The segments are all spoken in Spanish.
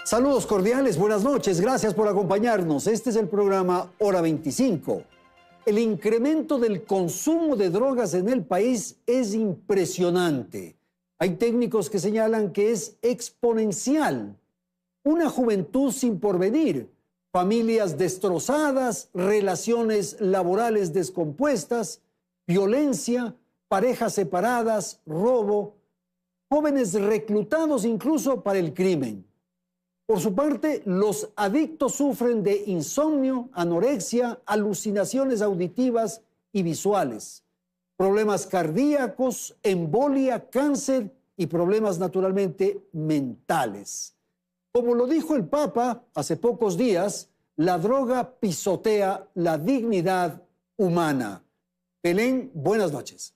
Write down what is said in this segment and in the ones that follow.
Saludos cordiales, buenas noches, gracias por acompañarnos. Este es el programa Hora 25. El incremento del consumo de drogas en el país es impresionante. Hay técnicos que señalan que es exponencial. Una juventud sin porvenir, familias destrozadas, relaciones laborales descompuestas, violencia, parejas separadas, robo, jóvenes reclutados incluso para el crimen. Por su parte, los adictos sufren de insomnio, anorexia, alucinaciones auditivas y visuales, problemas cardíacos, embolia, cáncer y problemas naturalmente mentales. Como lo dijo el Papa hace pocos días, la droga pisotea la dignidad humana. Belén, buenas noches.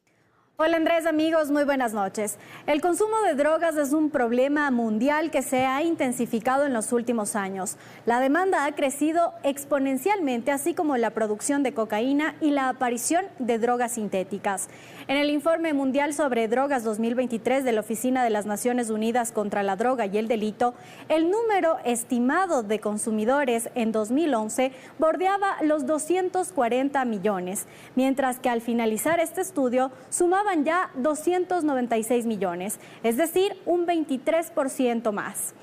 Hola Andrés, amigos, muy buenas noches. El consumo de drogas es un problema mundial que se ha intensificado en los últimos años. La demanda ha crecido exponencialmente, así como la producción de cocaína y la aparición de drogas sintéticas. En el Informe Mundial sobre Drogas 2023 de la Oficina de las Naciones Unidas contra la Droga y el Delito, el número estimado de consumidores en 2011 bordeaba los 240 millones, mientras que al finalizar este estudio sumaban ya 296 millones, es decir, un 23% más.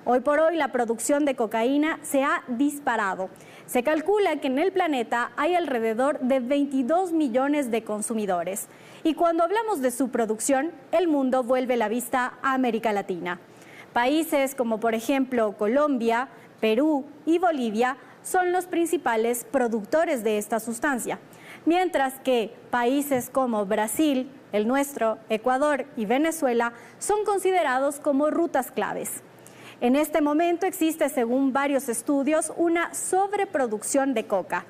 Hoy por hoy la producción de cocaína se ha disparado. Se calcula que en el planeta hay alrededor de 22 millones de consumidores. Y cuando hablamos de su producción, el mundo vuelve la vista a América Latina. Países como por ejemplo Colombia, Perú y Bolivia son los principales productores de esta sustancia, mientras que países como Brasil, el nuestro, Ecuador y Venezuela son considerados como rutas claves. En este momento existe, según varios estudios, una sobreproducción de coca.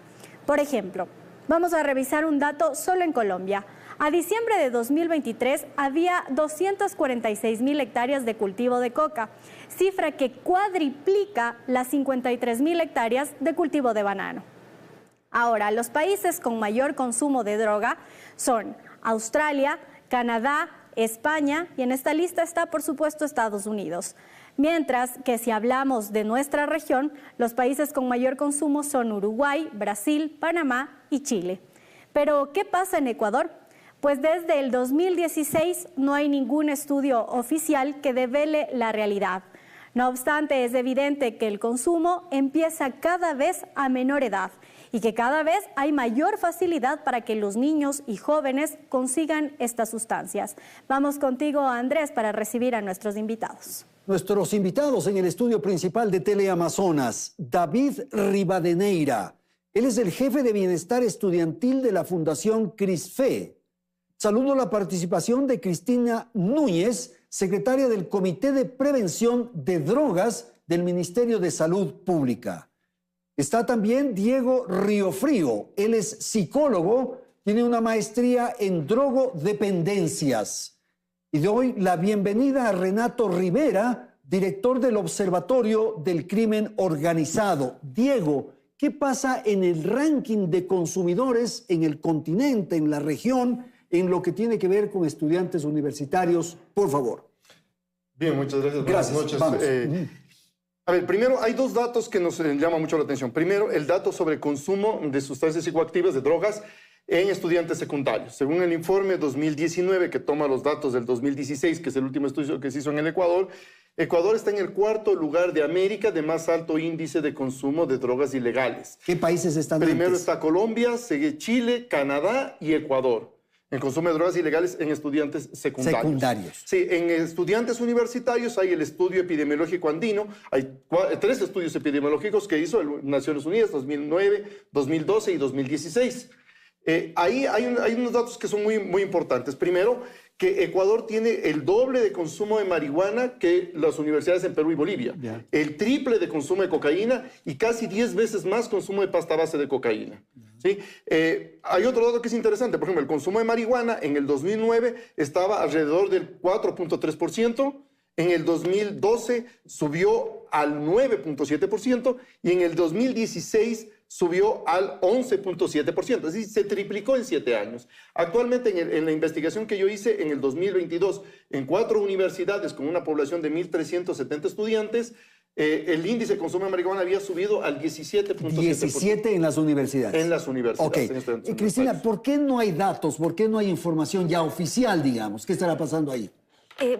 Por ejemplo, vamos a revisar un dato solo en Colombia. A diciembre de 2023 había 246.000 hectáreas de cultivo de coca, cifra que cuadriplica las 53.000 hectáreas de cultivo de banano. Ahora, los países con mayor consumo de droga son Australia, Canadá, España y en esta lista está, por supuesto, Estados Unidos. Mientras que si hablamos de nuestra región, los países con mayor consumo son Uruguay, Brasil, Panamá y Chile. Pero, ¿qué pasa en Ecuador? Pues desde el 2016 no hay ningún estudio oficial que devele la realidad. No obstante, es evidente que el consumo empieza cada vez a menor edad y que cada vez hay mayor facilidad para que los niños y jóvenes consigan estas sustancias. Vamos contigo, Andrés, para recibir a nuestros invitados. Nuestros invitados en el estudio principal de Teleamazonas, David Rivadeneira. Él es el jefe de bienestar estudiantil de la Fundación CRISFE. Saludo la participación de Cristina Núñez, secretaria del Comité de Prevención de Drogas del Ministerio de Salud Pública. Está también Diego Riofrío. Él es psicólogo, tiene una maestría en drogodependencias. Y doy la bienvenida a Renato Rivera, director del Observatorio del Crimen Organizado. Diego, ¿qué pasa en el ranking de consumidores en el continente, en la región, en lo que tiene que ver con estudiantes universitarios? Por favor. Bien, muchas gracias. Gracias. Buenas noches. Vamos. A ver, primero, hay dos datos que nos llaman mucho la atención. Primero, el dato sobre consumo de sustancias psicoactivas, de drogas, en estudiantes secundarios. Según el informe 2019, que toma los datos del 2016, que es el último estudio que se hizo en el Ecuador, Ecuador está en el cuarto lugar de América de más alto índice de consumo de drogas ilegales. ¿Qué países están Primero antes? está Colombia, sigue Chile, Canadá y Ecuador. En consumo de drogas ilegales en estudiantes secundarios. Sí, en estudiantes universitarios hay el estudio epidemiológico andino. Hay 3 estudios epidemiológicos que hizo Naciones Unidas, 2009, 2012 y 2016. Ahí hay unos datos que son muy importantes. Primero, que Ecuador tiene el doble de consumo de marihuana que las universidades en Perú y Bolivia. Yeah. El triple de consumo de cocaína y casi 10 veces más consumo de pasta base de cocaína. ¿Sí? Hay otro dato que es interesante. Por ejemplo, el consumo de marihuana en el 2009 estaba alrededor del 4.3%. En el 2012 subió al 9.7% y en el 2016 subió al 11.7%, es decir, se triplicó en 7 años. Actualmente, en la investigación que yo hice en el 2022, en 4 universidades con una población de 1.370 estudiantes, el índice de consumo de marihuana había subido al 17.7%. 17 en las universidades. En las universidades. Ok. Cristina, ¿por qué no hay datos? ¿Por qué no hay información ya oficial, digamos? ¿Qué estará pasando ahí?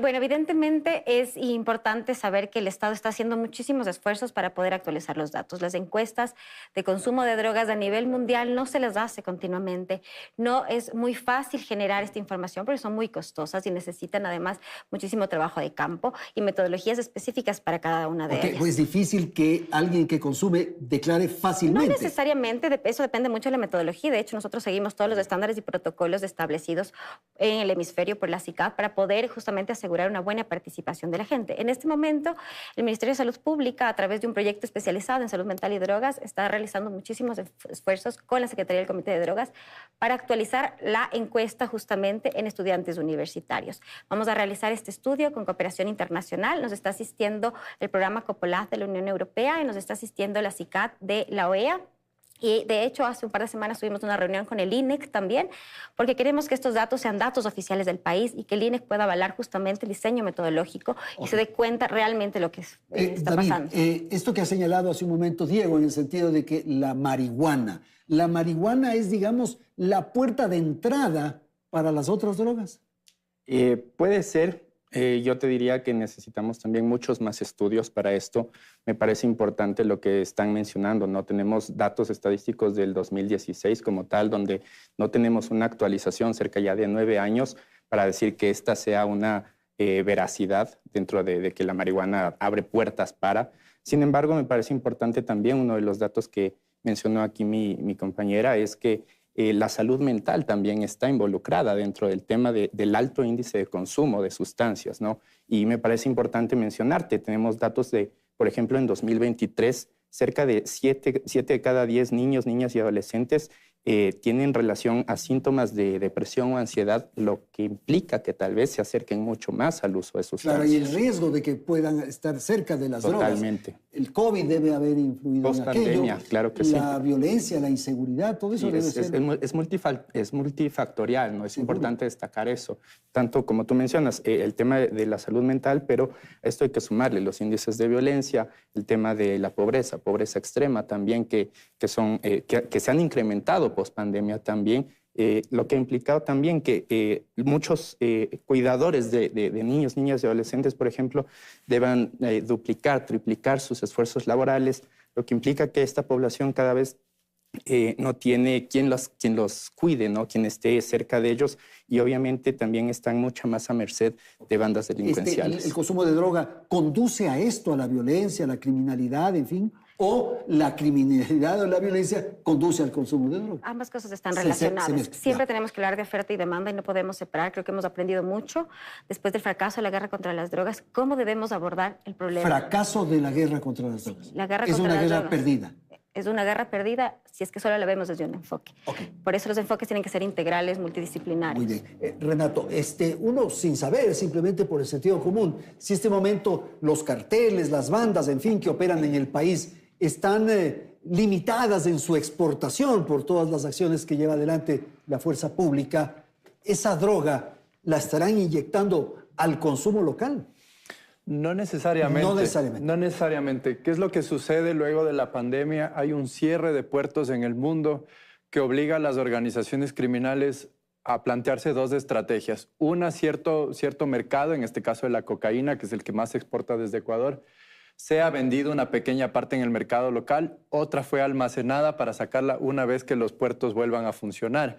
Bueno, evidentemente es importante saber que el Estado está haciendo muchísimos esfuerzos para poder actualizar los datos. Las encuestas de consumo de drogas a nivel mundial no se las hace continuamente. No es muy fácil generar esta información porque son muy costosas y necesitan además muchísimo trabajo de campo y metodologías específicas para cada una de ellas. Pues es difícil que alguien que consume declare fácilmente. No necesariamente, eso depende mucho de la metodología. De hecho, nosotros seguimos todos los estándares y protocolos establecidos en el hemisferio por la CICAD para poder justamente asegurar una buena participación de la gente. En este momento, el Ministerio de Salud Pública, a través de un proyecto especializado en salud mental y drogas, está realizando muchísimos esfuerzos con la Secretaría del Comité de Drogas para actualizar la encuesta justamente en estudiantes universitarios. Vamos a realizar este estudio con cooperación internacional. Nos está asistiendo el programa COPOLAF de la Unión Europea y nos está asistiendo la CICAD de la OEA. Y de hecho, hace un par de semanas tuvimos una reunión con el INEC también, porque queremos que estos datos sean datos oficiales del país y que el INEC pueda avalar justamente el diseño metodológico y se dé cuenta realmente lo que está pasando. Esto que ha señalado hace un momento Diego, en el sentido de que la marihuana es, digamos, la puerta de entrada para las otras drogas. Puede ser. Yo te diría que necesitamos también muchos más estudios para esto. Me parece importante lo que están mencionando, ¿no? Tenemos datos estadísticos del 2016 como tal, donde no tenemos una actualización cerca ya de 9 años para decir que esta sea una veracidad dentro de que la marihuana abre puertas para. Sin embargo, me parece importante también, uno de los datos que mencionó aquí mi compañera, es que la salud mental también está involucrada dentro del tema del alto índice de consumo de sustancias, ¿no? Y me parece importante mencionarte, tenemos datos de, por ejemplo, en 2023, cerca de 7 de cada 10 niños, niñas y adolescentes tienen relación a síntomas de depresión o ansiedad, lo que implica que tal vez se acerquen mucho más al uso de sustancias. Claro, y el riesgo de que puedan estar cerca de las drogas. Totalmente. El COVID debe haber influido en aquello. Claro que sí. La violencia, la inseguridad, todo eso debe ser. Es multifactorial, ¿no? Es importante destacar eso. Tanto como tú mencionas, el tema de la salud mental, pero a esto hay que sumarle los índices de violencia, el tema de la pobreza extrema también, que se han incrementado post-pandemia también, lo que ha implicado también que muchos cuidadores de niños, niñas y adolescentes, por ejemplo, deban duplicar, triplicar sus esfuerzos laborales, lo que implica que esta población cada vez no tiene quien los cuide, ¿no? Quien esté cerca de ellos, y obviamente también están mucho más a merced de bandas delincuenciales. ¿El consumo de droga conduce a esto, a la violencia, a la criminalidad, en fin? ¿O la criminalidad o la violencia conduce al consumo de droga? Ambas cosas están relacionadas. Siempre tenemos que hablar de oferta y demanda y no podemos separar. Creo que hemos aprendido mucho después del fracaso de la guerra contra las drogas, cómo debemos abordar el problema. Fracaso de la guerra contra las drogas. La guerra es contra una las guerra drogas. perdida. Es una guerra perdida si es que solo la vemos desde un enfoque. Por eso los enfoques tienen que ser integrales, multidisciplinarios. Muy bien. Renato, uno sin saber, simplemente por el sentido común, si este momento los carteles, las bandas, en fin, que operan en el país, están limitadas en su exportación por todas las acciones que lleva adelante la fuerza pública, ¿esa droga la estarán inyectando al consumo local? No necesariamente. No necesariamente. ¿Qué es lo que sucede luego de la pandemia? Hay un cierre de puertos en el mundo que obliga a las organizaciones criminales a plantearse dos estrategias. Una, cierto mercado, en este caso de la cocaína, que es el que más se exporta desde Ecuador, se ha vendido una pequeña parte en el mercado local, otra fue almacenada para sacarla una vez que los puertos vuelvan a funcionar.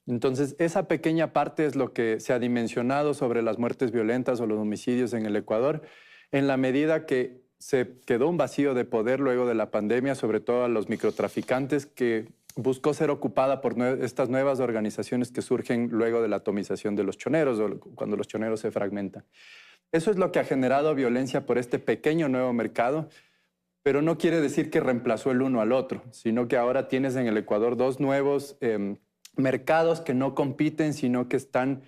Entonces, esa pequeña parte es lo que se ha dimensionado sobre las muertes violentas o los homicidios en el Ecuador, en la medida que se quedó un vacío de poder luego de la pandemia, sobre todo a los microtraficantes, que buscó ser ocupada por estas nuevas organizaciones que surgen luego de la atomización de los choneros o cuando los choneros se fragmentan. Eso es lo que ha generado violencia por este pequeño nuevo mercado, pero no quiere decir que reemplazó el uno al otro, sino que ahora tienes en el Ecuador dos nuevos mercados que no compiten, sino que están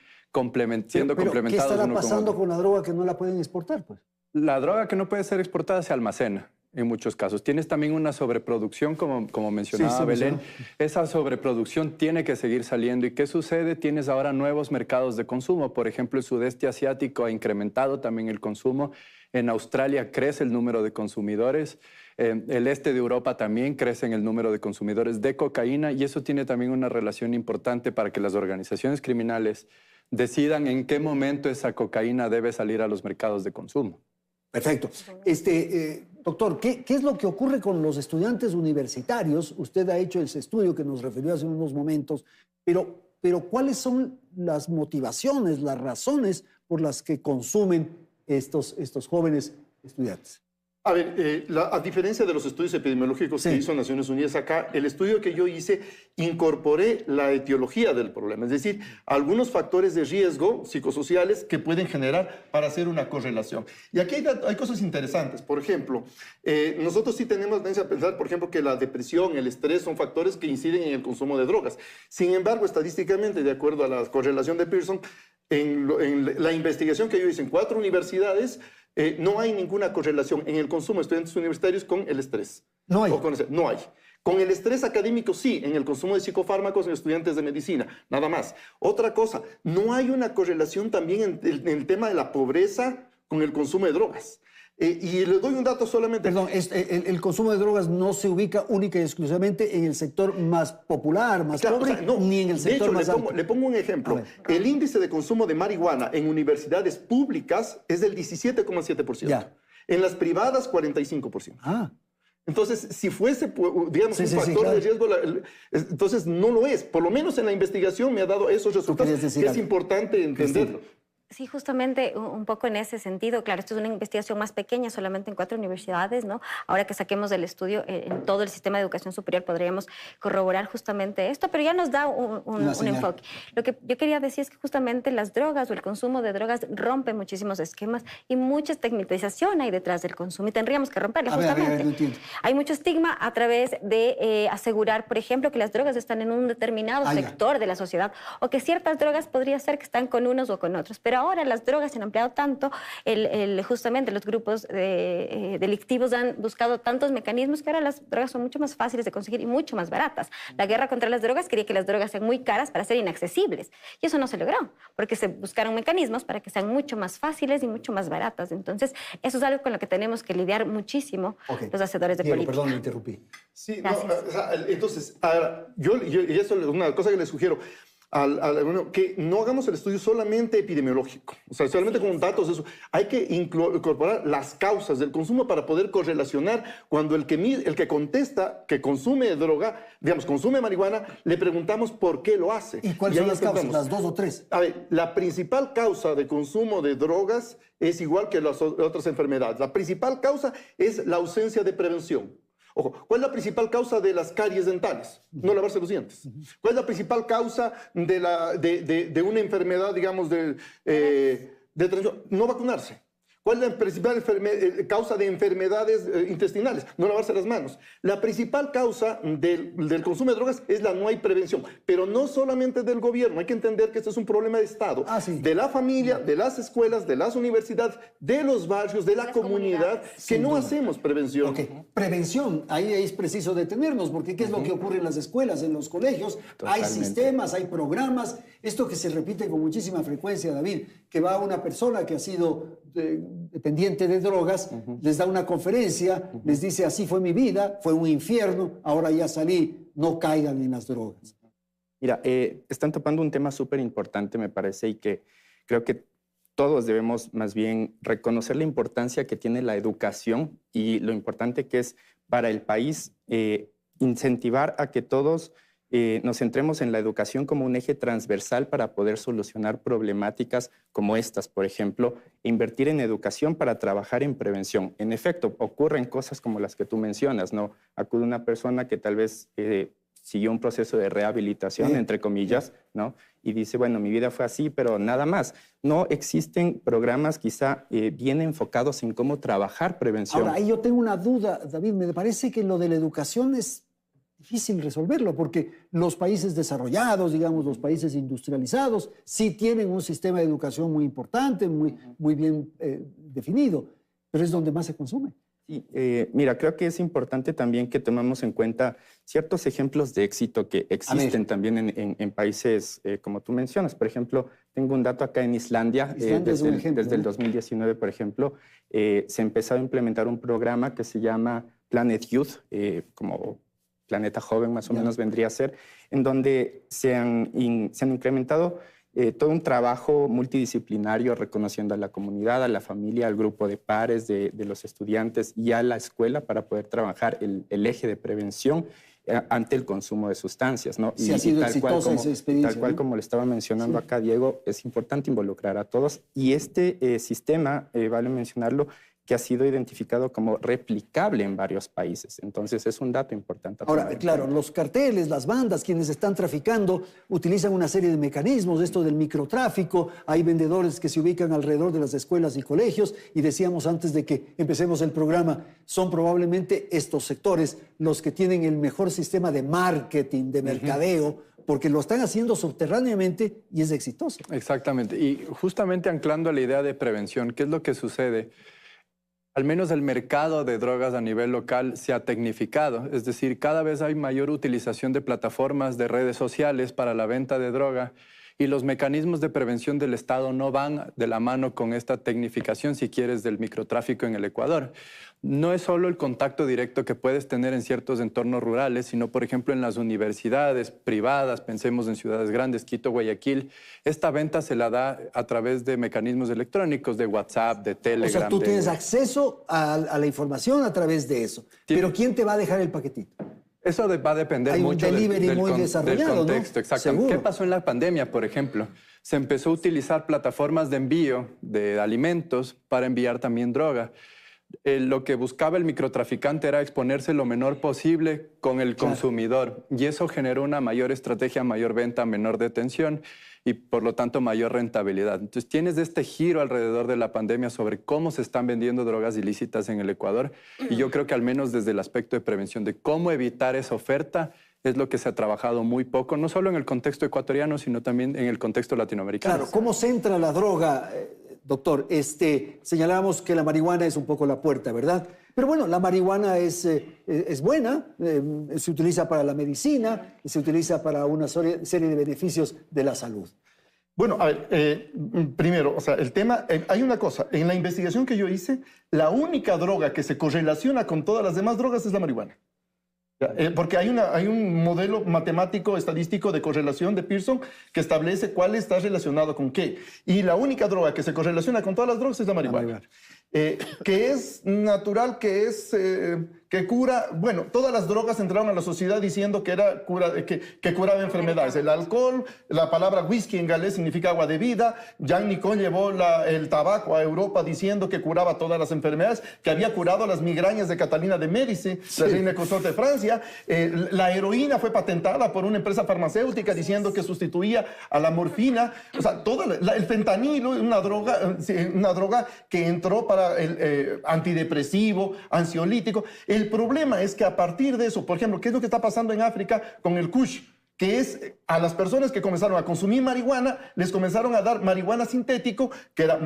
siendo complementados. ¿Qué estará uno pasando con otro. con la droga que no la pueden exportar, pues? La droga que no puede ser exportada se almacena. en muchos casos. Tienes también una sobreproducción, como mencionaba Belén. Esa sobreproducción tiene que seguir saliendo. ¿Y qué sucede? Tienes ahora nuevos mercados de consumo. Por ejemplo, el sudeste asiático ha incrementado también el consumo. En Australia crece el número de consumidores. El este de Europa también crece en el número de consumidores de cocaína, y eso tiene también una relación importante para que las organizaciones criminales decidan en qué momento esa cocaína debe salir a los mercados de consumo. Perfecto. Doctor, ¿qué es lo que ocurre con los estudiantes universitarios? Usted ha hecho ese estudio que nos refirió hace unos momentos, pero ¿cuáles son las motivaciones, las razones por las que consumen estos jóvenes estudiantes? A ver, a diferencia de los estudios epidemiológicos que hizo Naciones Unidas acá, el estudio que yo hice incorporé la etiología del problema, es decir, algunos factores de riesgo psicosociales que pueden generar para hacer una correlación. Y aquí hay cosas interesantes. Por ejemplo, nosotros sí tenemos tendencia a pensar, por ejemplo, que la depresión, el estrés son factores que inciden en el consumo de drogas. Sin embargo, estadísticamente, de acuerdo a la correlación de Pearson, en la investigación que yo hice en 4 universidades, no hay ninguna correlación en el consumo de estudiantes universitarios con el estrés. No hay. No hay. Con el estrés académico sí, en el consumo de psicofármacos en estudiantes de medicina, nada más. Otra cosa, no hay una correlación también en el tema de la pobreza con el consumo de drogas. Y les doy un dato solamente. Perdón, el consumo de drogas no se ubica única y exclusivamente en el sector más popular, más pobre, ni en el sector más alto. Le pongo un ejemplo. El índice de consumo de marihuana en universidades públicas es del 17,7%. En las privadas, 45%. Entonces, si fuese, digamos, un factor de riesgo, entonces no lo es. Por lo menos en la investigación me ha dado esos resultados, que es importante entenderlo. Sí, justamente un poco en ese sentido. Claro, esto es una investigación más pequeña, solamente en 4 universidades, ¿no? Ahora que saquemos del estudio en todo el sistema de educación superior podríamos corroborar justamente esto, pero ya nos da un enfoque. Lo que yo quería decir es que justamente las drogas o el consumo de drogas rompe muchísimos esquemas y mucha estigmatización hay detrás del consumo y tendríamos que romperlo justamente. No entiendo. Hay mucho estigma a través de asegurar, por ejemplo, que las drogas están en un determinado sector de la sociedad o que ciertas drogas podría ser que están con unos o con otros, pero ahora las drogas se han ampliado tanto, justamente los grupos delictivos han buscado tantos mecanismos que ahora las drogas son mucho más fáciles de conseguir y mucho más baratas. La guerra contra las drogas quería que las drogas sean muy caras para ser inaccesibles y eso no se logró porque se buscaron mecanismos para que sean mucho más fáciles y mucho más baratas. Entonces, eso es algo con lo que tenemos que lidiar muchísimo los hacedores de política. Perdón, me interrumpí. Sí, entonces, y eso es una cosa que les sugiero. Que no hagamos el estudio solamente epidemiológico, o sea, solamente con datos, eso. Hay que incorporar las causas del consumo para poder correlacionar cuando el que contesta que consume droga, digamos, consume marihuana, le preguntamos por qué lo hace. ¿Y cuáles son las causas? ¿Las 2 o 3? A ver, la principal causa de consumo de drogas es igual que las otras enfermedades. La principal causa es la ausencia de prevención. Ojo, ¿cuál es la principal causa de las caries dentales? No lavarse los dientes. ¿Cuál es la principal causa de una enfermedad, digamos, de transmisión? No vacunarse. ¿Cuál es la principal causa de enfermedades intestinales? No lavarse las manos. La principal causa del consumo de drogas es la no hay prevención, pero no solamente del gobierno. Hay que entender que este es un problema de Estado, de la familia, de las escuelas, de las universidades, de los barrios, de la comunidad, que no hacemos prevención. Prevención, ahí es preciso detenernos, porque ¿qué es lo que ocurre en las escuelas, en los colegios? Totalmente. Hay sistemas, hay programas. Esto que se repite con muchísima frecuencia, David, que va una persona que ha sido dependiente de drogas, les da una conferencia, les dice, así fue mi vida, fue un infierno, ahora ya salí, no caigan en las drogas. Mira, están topando un tema súper importante, me parece, y que creo que todos debemos más bien reconocer la importancia que tiene la educación y lo importante que es para el país incentivar a que todos nos centremos en la educación como un eje transversal para poder solucionar problemáticas como estas, por ejemplo, invertir en educación para trabajar en prevención. En efecto, ocurren cosas como las que tú mencionas, ¿no? Acude una persona que tal vez siguió un proceso de rehabilitación, entre comillas, ¿no? Y dice, bueno, mi vida fue así, pero nada más. No existen programas quizá bien enfocados en cómo trabajar prevención. Ahora, ahí yo tengo una duda, David, me parece que lo de la educación es difícil resolverlo, porque los países desarrollados, digamos, los países industrializados, sí tienen un sistema de educación muy importante, muy bien definido, pero es donde más se consume. Sí, mira, creo que es importante también que tomemos en cuenta ciertos ejemplos de éxito que existen también en países como tú mencionas. Por ejemplo, tengo un dato acá en Islandia. Desde el 2019, por ejemplo, se empezó a implementar un programa que se llama Planet Youth, como Planeta Joven más o menos vendría a ser, en donde se han incrementado todo un trabajo multidisciplinario reconociendo a la comunidad, a la familia, al grupo de pares de los estudiantes y a la escuela para poder trabajar el eje de prevención ante el consumo de sustancias, ¿no? Sí, ha sido exitosa esa experiencia. Tal cual como le estaba mencionando acá, Diego, es importante involucrar a todos y este sistema, vale mencionarlo, que ha sido identificado como replicable en varios países. Entonces, es un dato importante. Ahora, claro, los carteles, las bandas, quienes están traficando, utilizan una serie de mecanismos, esto del microtráfico, hay vendedores que se ubican alrededor de las escuelas y colegios, y decíamos antes de que empecemos el programa, son probablemente estos sectores los que tienen el mejor sistema de marketing, de mercadeo, porque lo están haciendo subterráneamente y es exitoso. Exactamente, y justamente anclando a la idea de prevención, ¿qué es lo que sucede? Al menos el mercado de drogas a nivel local se ha tecnificado, es decir, cada vez hay mayor utilización de plataformas de redes sociales para la venta de droga y los mecanismos de prevención del Estado no van de la mano con esta tecnificación, si quieres, del microtráfico en el Ecuador. No es solo el contacto directo que puedes tener en ciertos entornos rurales, sino, por ejemplo, en las universidades privadas, pensemos en ciudades grandes, Quito, Guayaquil. Esta venta se la da a través de mecanismos electrónicos, de WhatsApp, de Telegram. O sea, tú tienes acceso a la información a través de eso. Pero ¿quién te va a dejar el paquetito? Eso va a depender mucho del contexto. ¿No? Exactamente. ¿Qué pasó en la pandemia, por ejemplo? Se empezó a utilizar plataformas de envío de alimentos para enviar también droga. Lo que buscaba el microtraficante era exponerse lo menor posible con el consumidor y eso generó una mayor estrategia, mayor venta, menor detención y por lo tanto mayor rentabilidad. Entonces tienes este giro alrededor de la pandemia sobre cómo se están vendiendo drogas ilícitas en el Ecuador y yo creo que al menos desde el aspecto de prevención, de cómo evitar esa oferta, es lo que se ha trabajado muy poco, no solo en el contexto ecuatoriano, sino también en el contexto latinoamericano. Claro, ¿cómo se entra la droga? Doctor, señalamos que la marihuana es un poco la puerta, ¿verdad? Pero bueno, la marihuana es buena, se utiliza para la medicina, se utiliza para una serie de beneficios de la salud. Bueno, a ver, primero, o sea, el tema, hay una cosa, en la investigación que yo hice, la única droga que se correlaciona con todas las demás drogas es la marihuana. Porque hay un modelo matemático estadístico de correlación de Pearson que establece cuál está relacionado con qué. Y la única droga que se correlaciona con todas las drogas es la marihuana. Que es natural, que cura. Bueno, todas las drogas entraron a la sociedad diciendo que curaba enfermedades. El alcohol, la palabra whisky en galés significa agua de vida. Jean Nicot llevó el tabaco a Europa diciendo que curaba todas las enfermedades, que había curado las migrañas de Catalina de Médicis, la reina consorte de Francia. La heroína fue patentada por una empresa farmacéutica diciendo que sustituía a la morfina. O sea, el fentanilo es una droga que entró para el antidepresivo, ansiolítico. El problema es que a partir de eso, por ejemplo, ¿qué es lo que está pasando en África con el Kush? Que es a las personas que comenzaron a consumir marihuana, les comenzaron a dar marihuana sintético, que era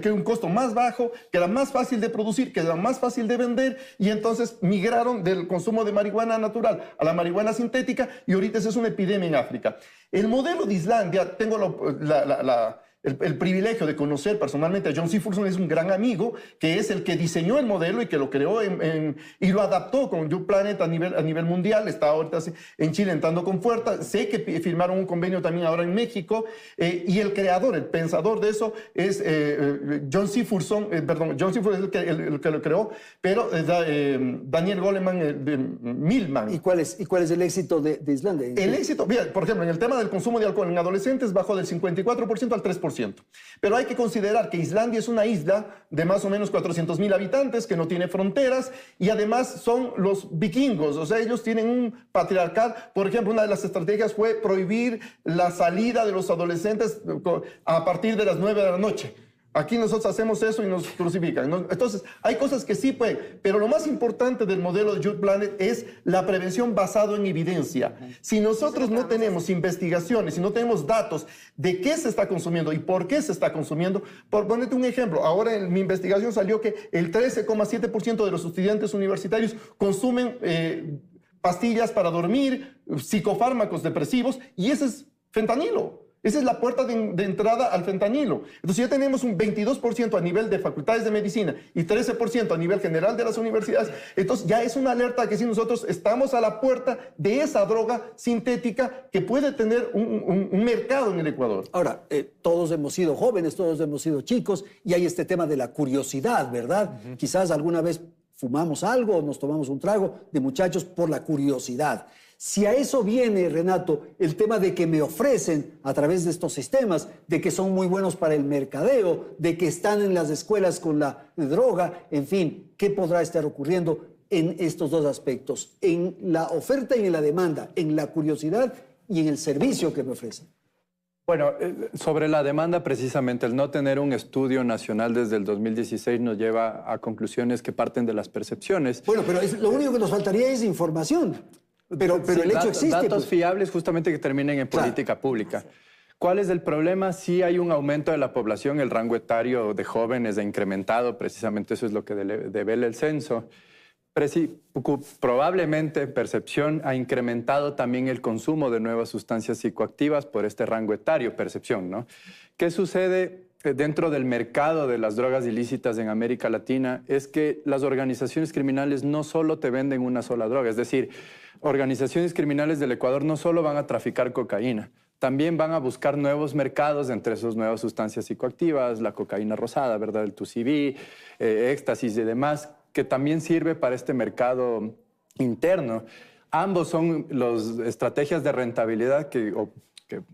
que un costo más bajo, que era más fácil de producir, que era más fácil de vender, y entonces migraron del consumo de marihuana natural a la marihuana sintética, y ahorita esa es una epidemia en África. El modelo de Islandia, tengo el privilegio de conocer personalmente a John Sifurson, es un gran amigo, que es el que diseñó el modelo y que lo creó y lo adaptó con You Planet a nivel mundial. Está ahorita en Chile entrando con fuerza. Sé que firmaron un convenio también ahora en México. Y el creador, el pensador de eso es John Sifurson. John Sifurson es el que lo creó, pero Daniel Goleman Milman. ¿Y cuál es el éxito de Islandia? El éxito, mira, por ejemplo, en el tema del consumo de alcohol en adolescentes bajó del 54% al 3%. Pero hay que considerar que Islandia es una isla de más o menos 400,000 habitantes que no tiene fronteras y además son los vikingos, o sea, ellos tienen un patriarcal. Por ejemplo, una de las estrategias fue prohibir la salida de los adolescentes a partir de las 9 de la noche. Aquí nosotros hacemos eso y nos crucifican, ¿no? Entonces, hay cosas que sí pueden, pero lo más importante del modelo de Youth Planet es la prevención basada en evidencia. Si nosotros no tenemos investigaciones, si no tenemos datos de qué se está consumiendo y por qué se está consumiendo, por ponerte un ejemplo, ahora en mi investigación salió que el 13,7% de los estudiantes universitarios consumen pastillas para dormir, psicofármacos depresivos, y ese es fentanilo. Esa es la puerta de entrada al fentanilo. Entonces ya tenemos un 22% a nivel de facultades de medicina y 13% a nivel general de las universidades. Entonces ya es una alerta que si nosotros estamos a la puerta de esa droga sintética que puede tener un mercado en el Ecuador. Ahora, todos hemos sido jóvenes, todos hemos sido chicos, y hay este tema de la curiosidad, ¿verdad? Quizás alguna vez fumamos algo o nos tomamos un trago de muchachos por la curiosidad. Si a eso viene, Renato, el tema de que me ofrecen a través de estos sistemas, de que son muy buenos para el mercadeo, de que están en las escuelas con la droga, en fin, ¿qué podrá estar ocurriendo en estos dos aspectos? En la oferta y en la demanda, en la curiosidad y en el servicio que me ofrecen. Bueno, sobre la demanda, precisamente, el no tener un estudio nacional desde el 2016 nos lleva a conclusiones que parten de las percepciones. Bueno, pero lo único que nos faltaría es información. Pero sí, el hecho existe. Datos pues fiables justamente que terminen en política pública. ¿Cuál es el problema? Sí hay un aumento de la población, el rango etario de jóvenes ha incrementado, precisamente eso es lo que devela el censo. Probablemente, percepción, ha incrementado también el consumo de nuevas sustancias psicoactivas por este rango etario, percepción, ¿no? ¿Qué sucede dentro del mercado de las drogas ilícitas en América Latina? Es que las organizaciones criminales no solo te venden una sola droga, es decir, organizaciones criminales del Ecuador no solo van a traficar cocaína, también van a buscar nuevos mercados, entre esas nuevas sustancias psicoactivas, la cocaína rosada, ¿verdad? El 2CB, éxtasis y demás, que también sirve para este mercado interno. Ambos son las estrategias de rentabilidad que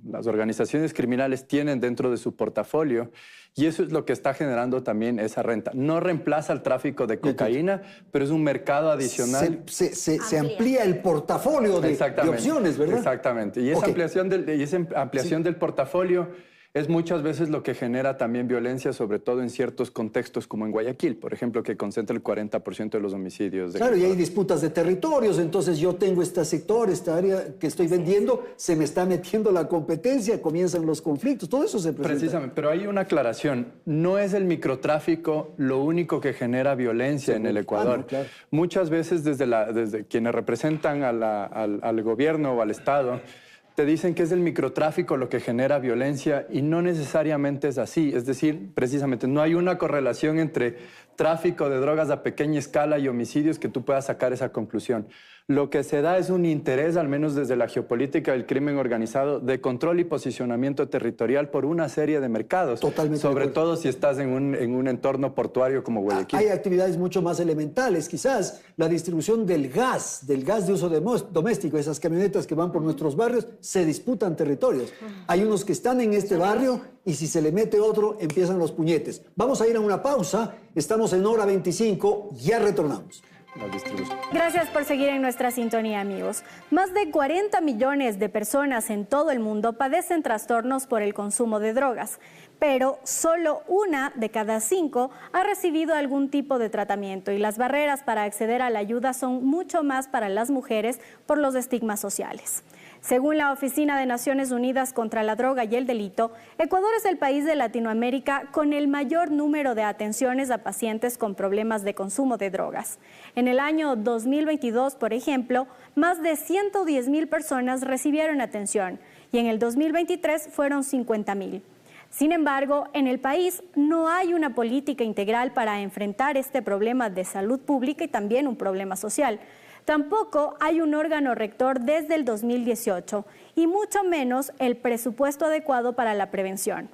las organizaciones criminales tienen dentro de su portafolio, y eso es lo que está generando también esa renta. No reemplaza el tráfico de cocaína, pero es un mercado adicional. Se amplía el portafolio de opciones, ¿verdad? Exactamente. Y esa ampliación del portafolio es muchas veces lo que genera también violencia, sobre todo en ciertos contextos como en Guayaquil, por ejemplo, que concentra el 40% de los homicidios. Claro, y hay disputas de territorios, entonces yo tengo este sector, esta área que estoy vendiendo, se me está metiendo la competencia, comienzan los conflictos, todo eso se presenta. Precisamente, pero hay una aclaración, no es el microtráfico lo único que genera violencia en el Ecuador. No, claro. Muchas veces desde quienes representan al gobierno o al Estado, te dicen que es el microtráfico lo que genera violencia y no necesariamente es así. Es decir, precisamente no hay una correlación entre tráfico de drogas a pequeña escala y homicidios que tú puedas sacar esa conclusión. Lo que se da es un interés, al menos desde la geopolítica del crimen organizado, de control y posicionamiento territorial por una serie de mercados. Totalmente. Sobre todo si estás en un entorno portuario como Guayaquil. Hay actividades mucho más elementales, quizás la distribución del gas de uso doméstico, esas camionetas que van por nuestros barrios, se disputan territorios. Hay unos que están en este barrio y si se le mete otro, empiezan los puñetes. Vamos a ir a una pausa, estamos en Hora 25, ya retornamos. Gracias por seguir en nuestra sintonía, amigos. Más de 40 millones de personas en todo el mundo padecen trastornos por el consumo de drogas, pero solo 1 de cada 5 ha recibido algún tipo de tratamiento y las barreras para acceder a la ayuda son mucho más para las mujeres por los estigmas sociales. Según la Oficina de Naciones Unidas contra la Droga y el Delito, Ecuador es el país de Latinoamérica con el mayor número de atenciones a pacientes con problemas de consumo de drogas. En el año 2022, por ejemplo, más de 110,000 personas recibieron atención y en el 2023 fueron 50,000. Sin embargo, en el país no hay una política integral para enfrentar este problema de salud pública y también un problema social. Tampoco hay un órgano rector desde el 2018 y mucho menos el presupuesto adecuado para la prevención.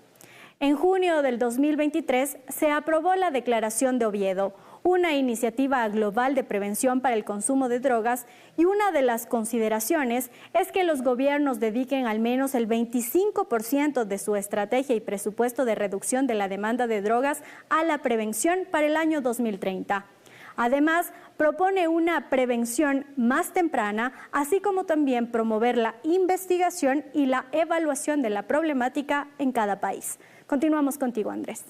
En junio del 2023 se aprobó la Declaración de Oviedo, una iniciativa global de prevención para el consumo de drogas, y una de las consideraciones es que los gobiernos dediquen al menos el 25% de su estrategia y presupuesto de reducción de la demanda de drogas a la prevención para el año 2030. Además, propone una prevención más temprana, así como también promover la investigación y la evaluación de la problemática en cada país. Continuamos contigo, Andrés.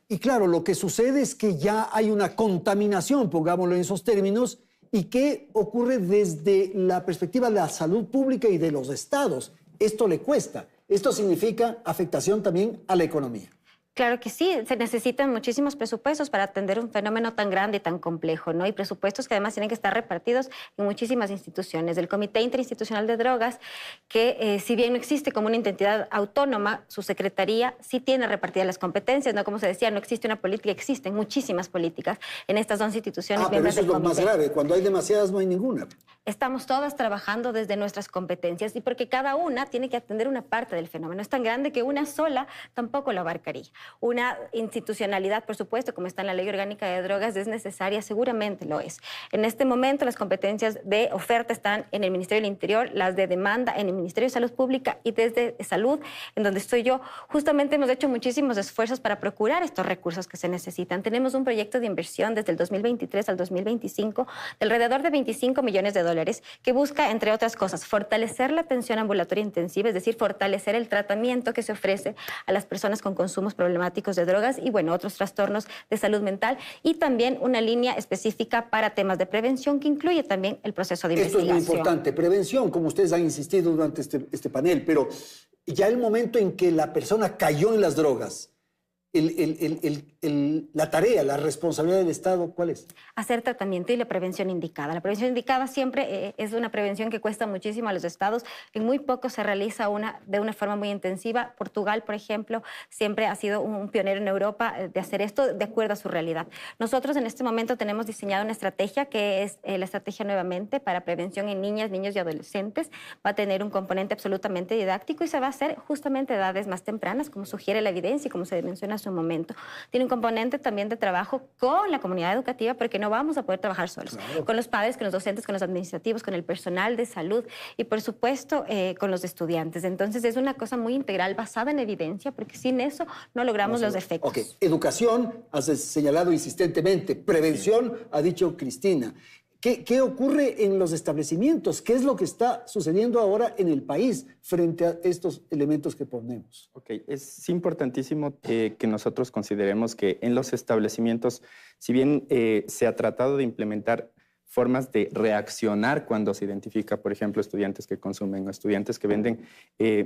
Y claro, lo que sucede es que ya hay una contaminación, pongámoslo en esos términos, y que ocurre desde la perspectiva de la salud pública y de los estados. Esto le cuesta. Esto significa afectación también a la economía. Claro que sí, se necesitan muchísimos presupuestos para atender un fenómeno tan grande y tan complejo, ¿no? Y presupuestos que además tienen que estar repartidos en muchísimas instituciones. El Comité Interinstitucional de Drogas, que si bien no existe como una entidad autónoma, su secretaría sí tiene repartidas las competencias, ¿no? Como se decía, no existe una política, existen muchísimas políticas en estas 11 instituciones. Pero eso es lo más grave, cuando hay demasiadas no hay ninguna. Estamos todas trabajando desde nuestras competencias y porque cada una tiene que atender una parte del fenómeno. Es tan grande que una sola tampoco lo abarcaría. Una institucionalidad, por supuesto, como está en la Ley Orgánica de Drogas, es necesaria, seguramente lo es. En este momento las competencias de oferta están en el Ministerio del Interior, las de demanda en el Ministerio de Salud Pública y desde Salud, en donde estoy yo. Justamente hemos hecho muchísimos esfuerzos para procurar estos recursos que se necesitan. Tenemos un proyecto de inversión desde el 2023 al 2025 de alrededor de $25 millones que busca, entre otras cosas, fortalecer la atención ambulatoria intensiva, es decir, fortalecer el tratamiento que se ofrece a las personas con consumos problemáticos de drogas y, bueno, otros trastornos de salud mental, y también una línea específica para temas de prevención que incluye también el proceso de investigación. Esto es muy importante, prevención, como ustedes han insistido durante este panel, pero ya el momento en que la persona cayó en las drogas, la tarea, la responsabilidad del Estado, ¿cuál es? Hacer tratamiento y la prevención indicada. La prevención indicada siempre es una prevención que cuesta muchísimo a los estados. En muy poco se realiza de una forma muy intensiva. Portugal, por ejemplo, siempre ha sido un pionero en Europa de hacer esto de acuerdo a su realidad. Nosotros en este momento tenemos diseñado una estrategia que es la estrategia nuevamente para prevención en niñas, niños y adolescentes. Va a tener un componente absolutamente didáctico y se va a hacer justamente a edades más tempranas, como sugiere la evidencia y como se menciona su momento. Tiene un componente también de trabajo con la comunidad educativa, porque no vamos a poder trabajar solos. Claro. Con los padres, con los docentes, con los administrativos, con el personal de salud y, por supuesto, con los estudiantes. Entonces, es una cosa muy integral, basada en evidencia, porque sin eso no logramos los efectos. Ok, educación, has señalado insistentemente. Prevención, ha dicho Cristina. ¿Qué ocurre en los establecimientos? ¿Qué es lo que está sucediendo ahora en el país frente a estos elementos que ponemos? Ok, es importantísimo que nosotros consideremos que en los establecimientos, si bien se ha tratado de implementar formas de reaccionar cuando se identifica, por ejemplo, estudiantes que consumen o estudiantes que venden,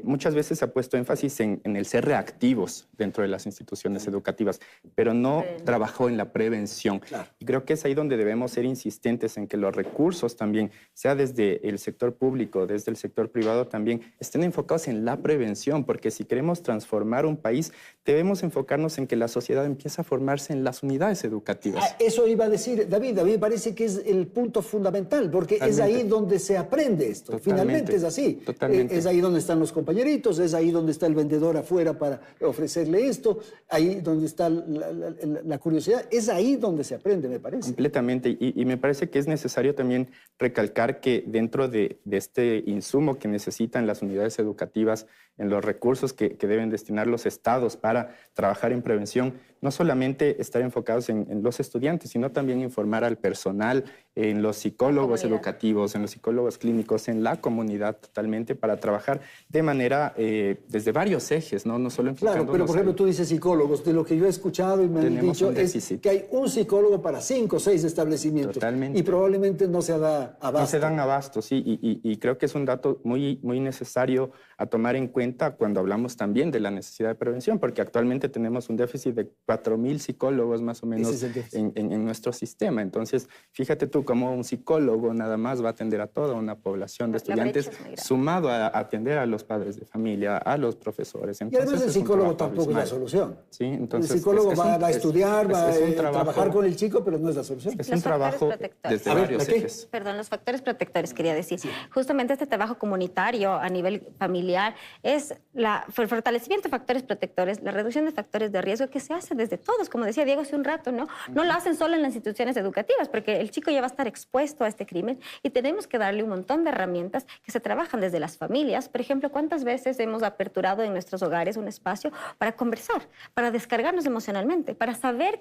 muchas veces se ha puesto énfasis en el ser reactivos dentro de las instituciones educativas, pero no trabajó en la prevención. Claro. Y creo que es ahí donde debemos ser insistentes en que los recursos también, sea desde el sector público, desde el sector privado también, estén enfocados en la prevención, porque si queremos transformar un país, debemos enfocarnos en que la sociedad empiece a formarse en las unidades educativas. Eso iba a decir David. A mí me parece que es el punto fundamental, porque totalmente. Es ahí donde se aprende esto. Totalmente. Finalmente es así. Totalmente. Es ahí donde están los compañeritos, es ahí donde está el vendedor afuera para ofrecerle esto, ahí donde está la curiosidad, es ahí donde se aprende, me parece. Completamente, y me parece que es necesario también recalcar que dentro de este insumo que necesitan las unidades educativas, en los recursos que deben destinar los estados para trabajar en prevención, no solamente estar enfocados en los estudiantes, sino también informar al personal, en los psicólogos educativos, en los psicólogos clínicos, en la comunidad totalmente, para trabajar de manera, desde varios ejes, no solo enfocándonos. Claro, pero por ejemplo, tú dices psicólogos, de lo que yo he escuchado y me han dicho es que hay un psicólogo para 5 o 6 establecimientos. Totalmente. Y probablemente no se da abasto. No se dan abasto, sí, y creo que es un dato muy, muy necesario a tomar en cuenta cuando hablamos también de la necesidad de prevención, porque actualmente tenemos un déficit de 4,000 psicólogos más o menos en nuestro sistema. Entonces, fíjate tú cómo un psicólogo nada más va a atender a toda una población de estudiantes, sumado a atender a los padres de familia, a los profesores. Entonces, y además el psicólogo tampoco es la solución. Sí, entonces, el psicólogo va a estudiar, va a trabajar con el chico, pero no es la solución. Es un trabajo desde varios ejes. Perdón, los factores protectores, quería decir. Sí. Justamente este trabajo comunitario a nivel familiar es el fortalecimiento de factores protectores, la reducción de factores de riesgo que se hace desde todos, como decía Diego hace un rato, ¿no? No lo hacen solo en las instituciones educativas, porque el chico ya va a estar expuesto a este crimen y tenemos que darle un montón de herramientas que se trabajan desde las familias. Por ejemplo, ¿cuántas veces hemos aperturado en nuestros hogares un espacio para conversar, para descargarnos emocionalmente, para saber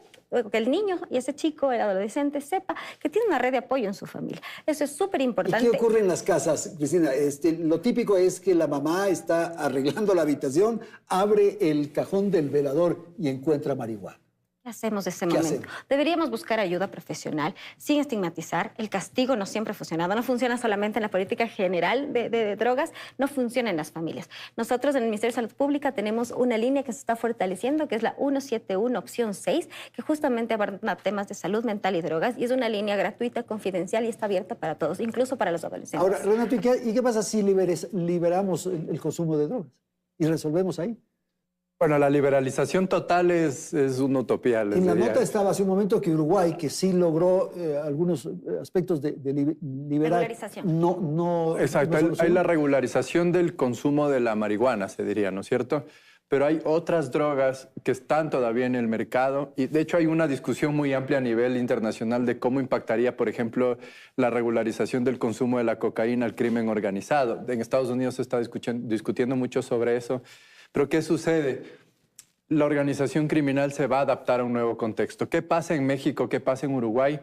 que el niño y ese chico, el adolescente, sepa que tiene una red de apoyo en su familia? Eso es súper importante. ¿Y qué ocurre en las casas, Cristina? Lo típico es que la mamá está arreglando la habitación, abre el cajón del velador y encuentra marihuana. ¿Qué hacemos de ese momento? Deberíamos buscar ayuda profesional sin estigmatizar. El castigo no siempre ha funcionado. No funciona solamente en la política general de drogas, no funciona en las familias. Nosotros en el Ministerio de Salud Pública tenemos una línea que se está fortaleciendo, que es la 171 opción 6, que justamente aborda temas de salud mental y drogas, y es una línea gratuita, confidencial y está abierta para todos, incluso para los adolescentes. Ahora, Renato, ¿y qué pasa si liberamos el consumo de drogas y resolvemos ahí? Bueno, la liberalización total es una utopía. En la nota estaba hace un momento que Uruguay, que sí logró algunos aspectos de liberar... Regularización. No, exacto, hay la regularización del consumo de la marihuana, se diría, ¿no es cierto? Pero hay otras drogas que están todavía en el mercado y de hecho hay una discusión muy amplia a nivel internacional de cómo impactaría, por ejemplo, la regularización del consumo de la cocaína al crimen organizado. En Estados Unidos se está discutiendo mucho sobre eso. Pero ¿qué sucede? La organización criminal se va a adaptar a un nuevo contexto. ¿Qué pasa en México? ¿Qué pasa en Uruguay?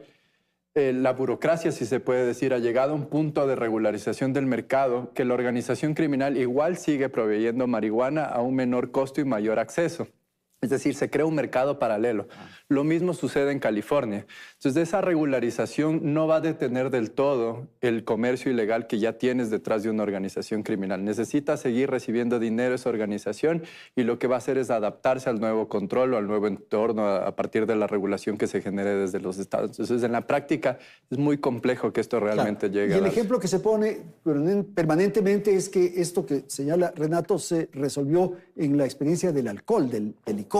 La burocracia, si se puede decir, ha llegado a un punto de regularización del mercado que la organización criminal igual sigue proveyendo marihuana a un menor costo y mayor acceso. Es decir, se crea un mercado paralelo. Lo mismo sucede en California. Entonces, esa regularización no va a detener del todo el comercio ilegal que ya tienes detrás de una organización criminal. Necesita seguir recibiendo dinero esa organización y lo que va a hacer es adaptarse al nuevo control o al nuevo entorno a partir de la regulación que se genere desde los estados. Entonces, en la práctica es muy complejo que esto realmente llegue. Y el ejemplo que se pone permanentemente es que esto que señala Renato se resolvió en la experiencia del alcohol, del licor.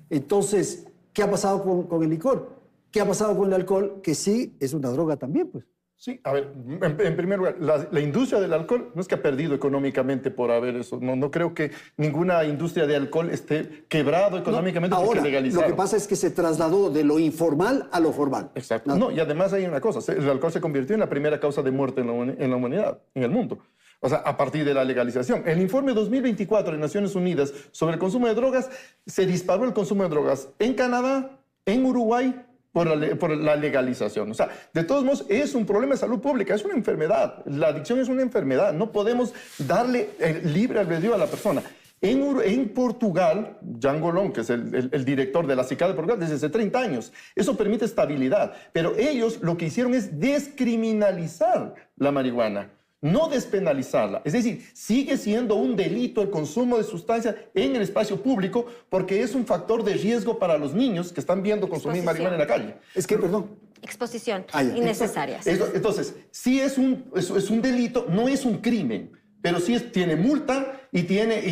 Entonces, ¿qué ha pasado con el licor? ¿Qué ha pasado con el alcohol? Que sí es una droga también, pues. Sí, a ver, en primer lugar, la industria del alcohol no es que ha perdido económicamente por haber eso. No creo que ninguna industria de alcohol esté quebrado económicamente porque legalizaron. Lo que pasa es que se trasladó de lo informal a lo formal. Exacto. No, y además hay una cosa, el alcohol se convirtió en la primera causa de muerte en la humanidad, en el mundo. O sea, a partir de la legalización. El informe 2024 de Naciones Unidas sobre el consumo de drogas, se disparó el consumo de drogas en Canadá, en Uruguay, por la legalización. O sea, de todos modos, es un problema de salud pública, es una enfermedad. La adicción es una enfermedad. No podemos darle libre albedrío a la persona. En Portugal, Jean Golón, que es el director de la CICAD de Portugal, desde hace 30 años, eso permite estabilidad. Pero ellos lo que hicieron es descriminalizar la marihuana, no despenalizarla. Es decir, sigue siendo un delito el consumo de sustancias en el espacio público porque es un factor de riesgo para los niños que están viendo consumir marihuana en la calle. Es que, perdón. Exposición innecesaria. Entonces, sí es un delito, no es un crimen, pero sí tiene multa y tiene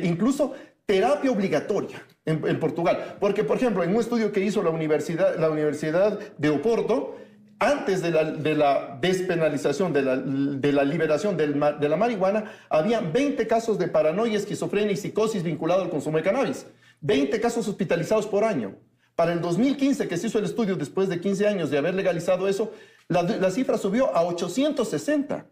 incluso terapia obligatoria en Portugal. Porque, por ejemplo, en un estudio que hizo la Universidad de Oporto, antes de la despenalización, de la liberación de la marihuana, había 20 casos de paranoia, esquizofrenia y psicosis vinculado al consumo de cannabis. 20 casos hospitalizados por año. Para el 2015, que se hizo el estudio después de 15 años de haber legalizado eso, la cifra subió a 860.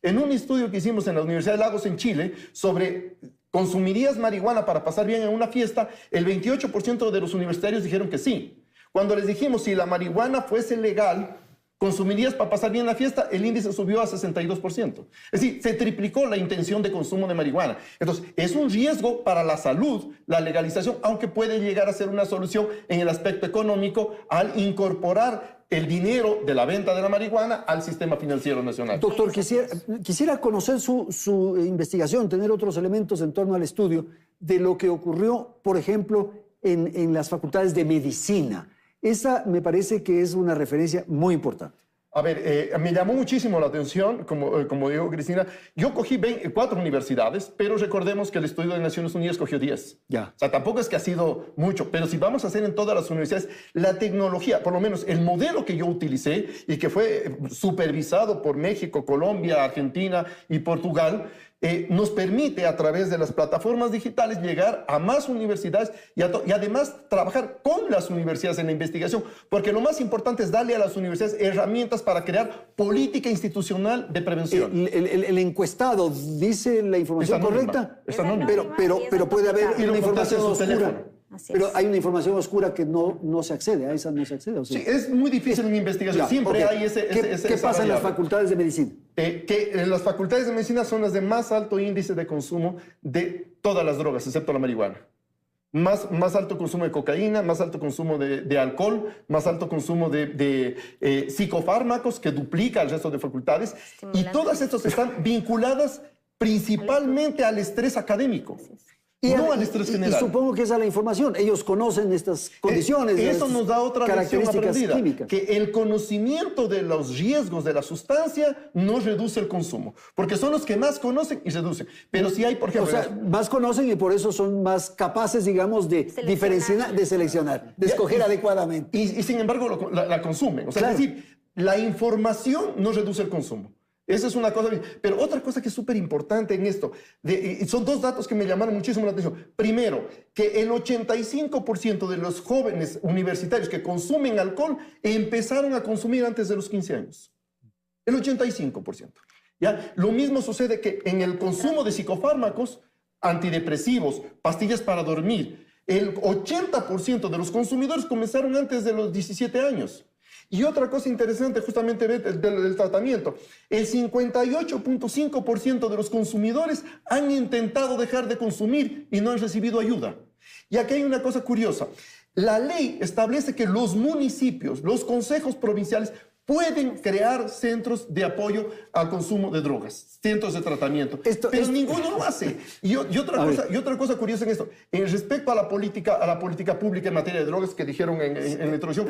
En un estudio que hicimos en la Universidad de Lagos en Chile sobre ¿consumirías marihuana para pasar bien en una fiesta? El 28% de los universitarios dijeron que sí. Cuando les dijimos si la marihuana fuese legal, ¿consumirías para pasar bien la fiesta? El índice subió a 62%. Es decir, se triplicó la intención de consumo de marihuana. Entonces, es un riesgo para la salud, la legalización, aunque puede llegar a ser una solución en el aspecto económico al incorporar el dinero de la venta de la marihuana al sistema financiero nacional. Doctor, quisiera conocer su investigación, tener otros elementos en torno al estudio de lo que ocurrió, por ejemplo, en las facultades de medicina. Esa me parece que es una referencia muy importante. A ver, me llamó muchísimo la atención, como dijo Cristina. Yo cogí 4 universidades, pero recordemos que el estudio de Naciones Unidas cogió 10. Ya. O sea, tampoco es que ha sido mucho, pero si vamos a hacer en todas las universidades, la tecnología, por lo menos el modelo que yo utilicé y que fue supervisado por México, Colombia, Argentina y Portugal, nos permite a través de las plataformas digitales llegar a más universidades y además trabajar con las universidades en la investigación, porque lo más importante es darle a las universidades herramientas para crear política institucional de prevención. El encuestado dice la información correcta, es anónimo. Pero puede haber una información oscura. Teléfono. Pero hay una información oscura que no se accede, a esa no se accede. ¿O sea? Sí, es muy difícil en investigación. Siempre hay ese ¿Qué pasa en las facultades de medicina? Que las facultades de medicina son las de más alto índice de consumo de todas las drogas, excepto la marihuana. más alto consumo de cocaína, más alto consumo de alcohol, más alto consumo de psicofármacos, que duplica el resto de facultades. Y todas estas están vinculadas principalmente al estrés académico. No al estrés general. Y supongo que esa es la información. Ellos conocen estas condiciones. Eso nos da otra lección aprendida. Químicas. Que el conocimiento de los riesgos de la sustancia no reduce el consumo. Porque son los que más conocen y reducen. Pero si hay, por ejemplo... O sea, más conocen y por eso son más capaces, digamos, de diferenciar, de seleccionar, de escoger adecuadamente. Y sin embargo la consumen. O sea, claro. Es decir, la información no reduce el consumo. Esa es una cosa. Pero otra cosa que es súper importante en esto, son dos datos que me llamaron muchísimo la atención. Primero, que el 85% de los jóvenes universitarios que consumen alcohol empezaron a consumir antes de los 15 años. El 85%. ¿Ya? Lo mismo sucede que en el consumo de psicofármacos, antidepresivos, pastillas para dormir, el 80% de los consumidores comenzaron antes de los 17 años. Y otra cosa interesante justamente del tratamiento, el 58.5% de los consumidores han intentado dejar de consumir y no han recibido ayuda. Y aquí hay una cosa curiosa. La ley establece que los municipios, los consejos provinciales, pueden crear centros de apoyo al consumo de drogas, centros de tratamiento, pero ninguno lo hace. Y otra cosa curiosa en esto, respecto a la política pública en materia de drogas que dijeron en la introducción,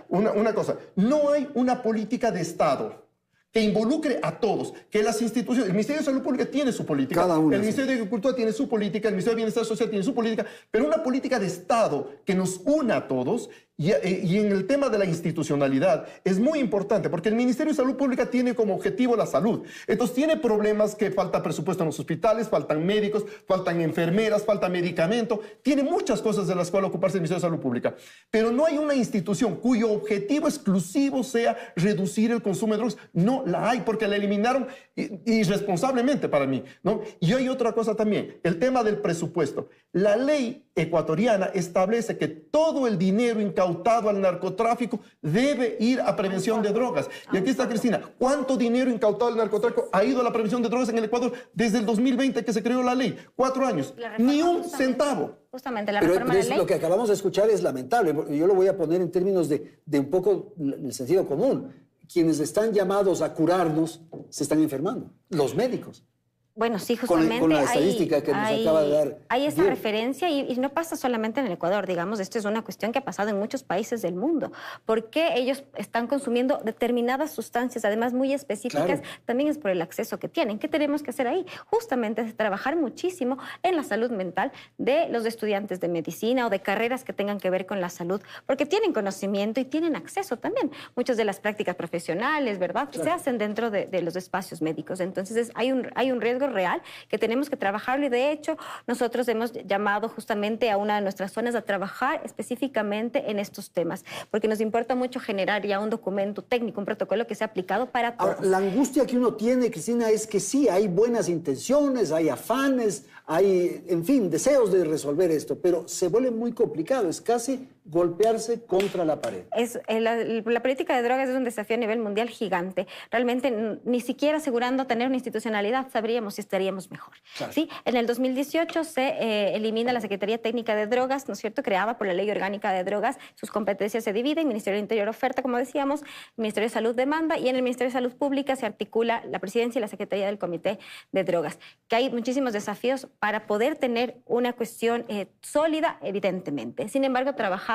una cosa, no hay una política de Estado que involucre a todos, que las instituciones, el Ministerio de Salud Pública tiene su política, cada uno, el Ministerio de Agricultura tiene su política, el Ministerio de Bienestar Social tiene su política, pero una política de Estado que nos una a todos. Y en el tema de la institucionalidad es muy importante porque el Ministerio de Salud Pública tiene como objetivo la salud. Entonces tiene problemas que falta presupuesto en los hospitales, faltan médicos, faltan enfermeras, falta medicamento. Tiene muchas cosas de las cuales ocuparse el Ministerio de Salud Pública. Pero no hay una institución cuyo objetivo exclusivo sea reducir el consumo de drogas. No la hay porque la eliminaron irresponsablemente para mí, ¿no? Y hay otra cosa también, el tema del presupuesto. La ley ecuatoriana establece que todo el dinero incautado al narcotráfico debe ir a prevención de drogas. Y aquí está Cristina. ¿Cuánto dinero incautado al narcotráfico ha ido a la prevención de drogas en el Ecuador desde el 2020 que se creó la ley? 4 años. Ni un centavo. Justamente la reforma de la ley. Lo que acabamos de escuchar es lamentable. Yo lo voy a poner en términos de un poco el sentido común. Quienes están llamados a curarnos se están enfermando. Los médicos. Bueno, sí, justamente con la estadística que nos acaba de dar. Hay esa referencia y no pasa solamente en el Ecuador, digamos, esto es una cuestión que ha pasado en muchos países del mundo. ¿Por qué ellos están consumiendo determinadas sustancias, además muy específicas? Claro. También es por el acceso que tienen. ¿Qué tenemos que hacer ahí? Justamente es trabajar muchísimo en la salud mental de los estudiantes de medicina o de carreras que tengan que ver con la salud, porque tienen conocimiento y tienen acceso también. Muchas de las prácticas profesionales, ¿verdad? Claro. Se hacen dentro de los espacios médicos. Entonces hay un riesgo real que tenemos que trabajarlo y de hecho nosotros hemos llamado justamente a una de nuestras zonas a trabajar específicamente en estos temas porque nos importa mucho generar ya un documento técnico, un protocolo que sea aplicado para todos. Ahora, la angustia que uno tiene, Cristina, es que sí, hay buenas intenciones, hay afanes, hay, en fin, deseos de resolver esto, pero se vuelve muy complicado, es casi golpearse contra la pared. La política de drogas es un desafío a nivel mundial gigante. Realmente ni siquiera asegurando tener una institucionalidad sabríamos si estaríamos mejor. Claro. ¿Sí? En el 2018 se elimina la Secretaría Técnica de Drogas, ¿no es cierto?, creada por la Ley Orgánica de Drogas. Sus competencias se dividen, Ministerio del Interior oferta, como decíamos, Ministerio de Salud demanda y en el Ministerio de Salud Pública se articula la presidencia y la Secretaría del Comité de Drogas. Que hay muchísimos desafíos para poder tener una cuestión sólida, evidentemente. Sin embargo, trabajamos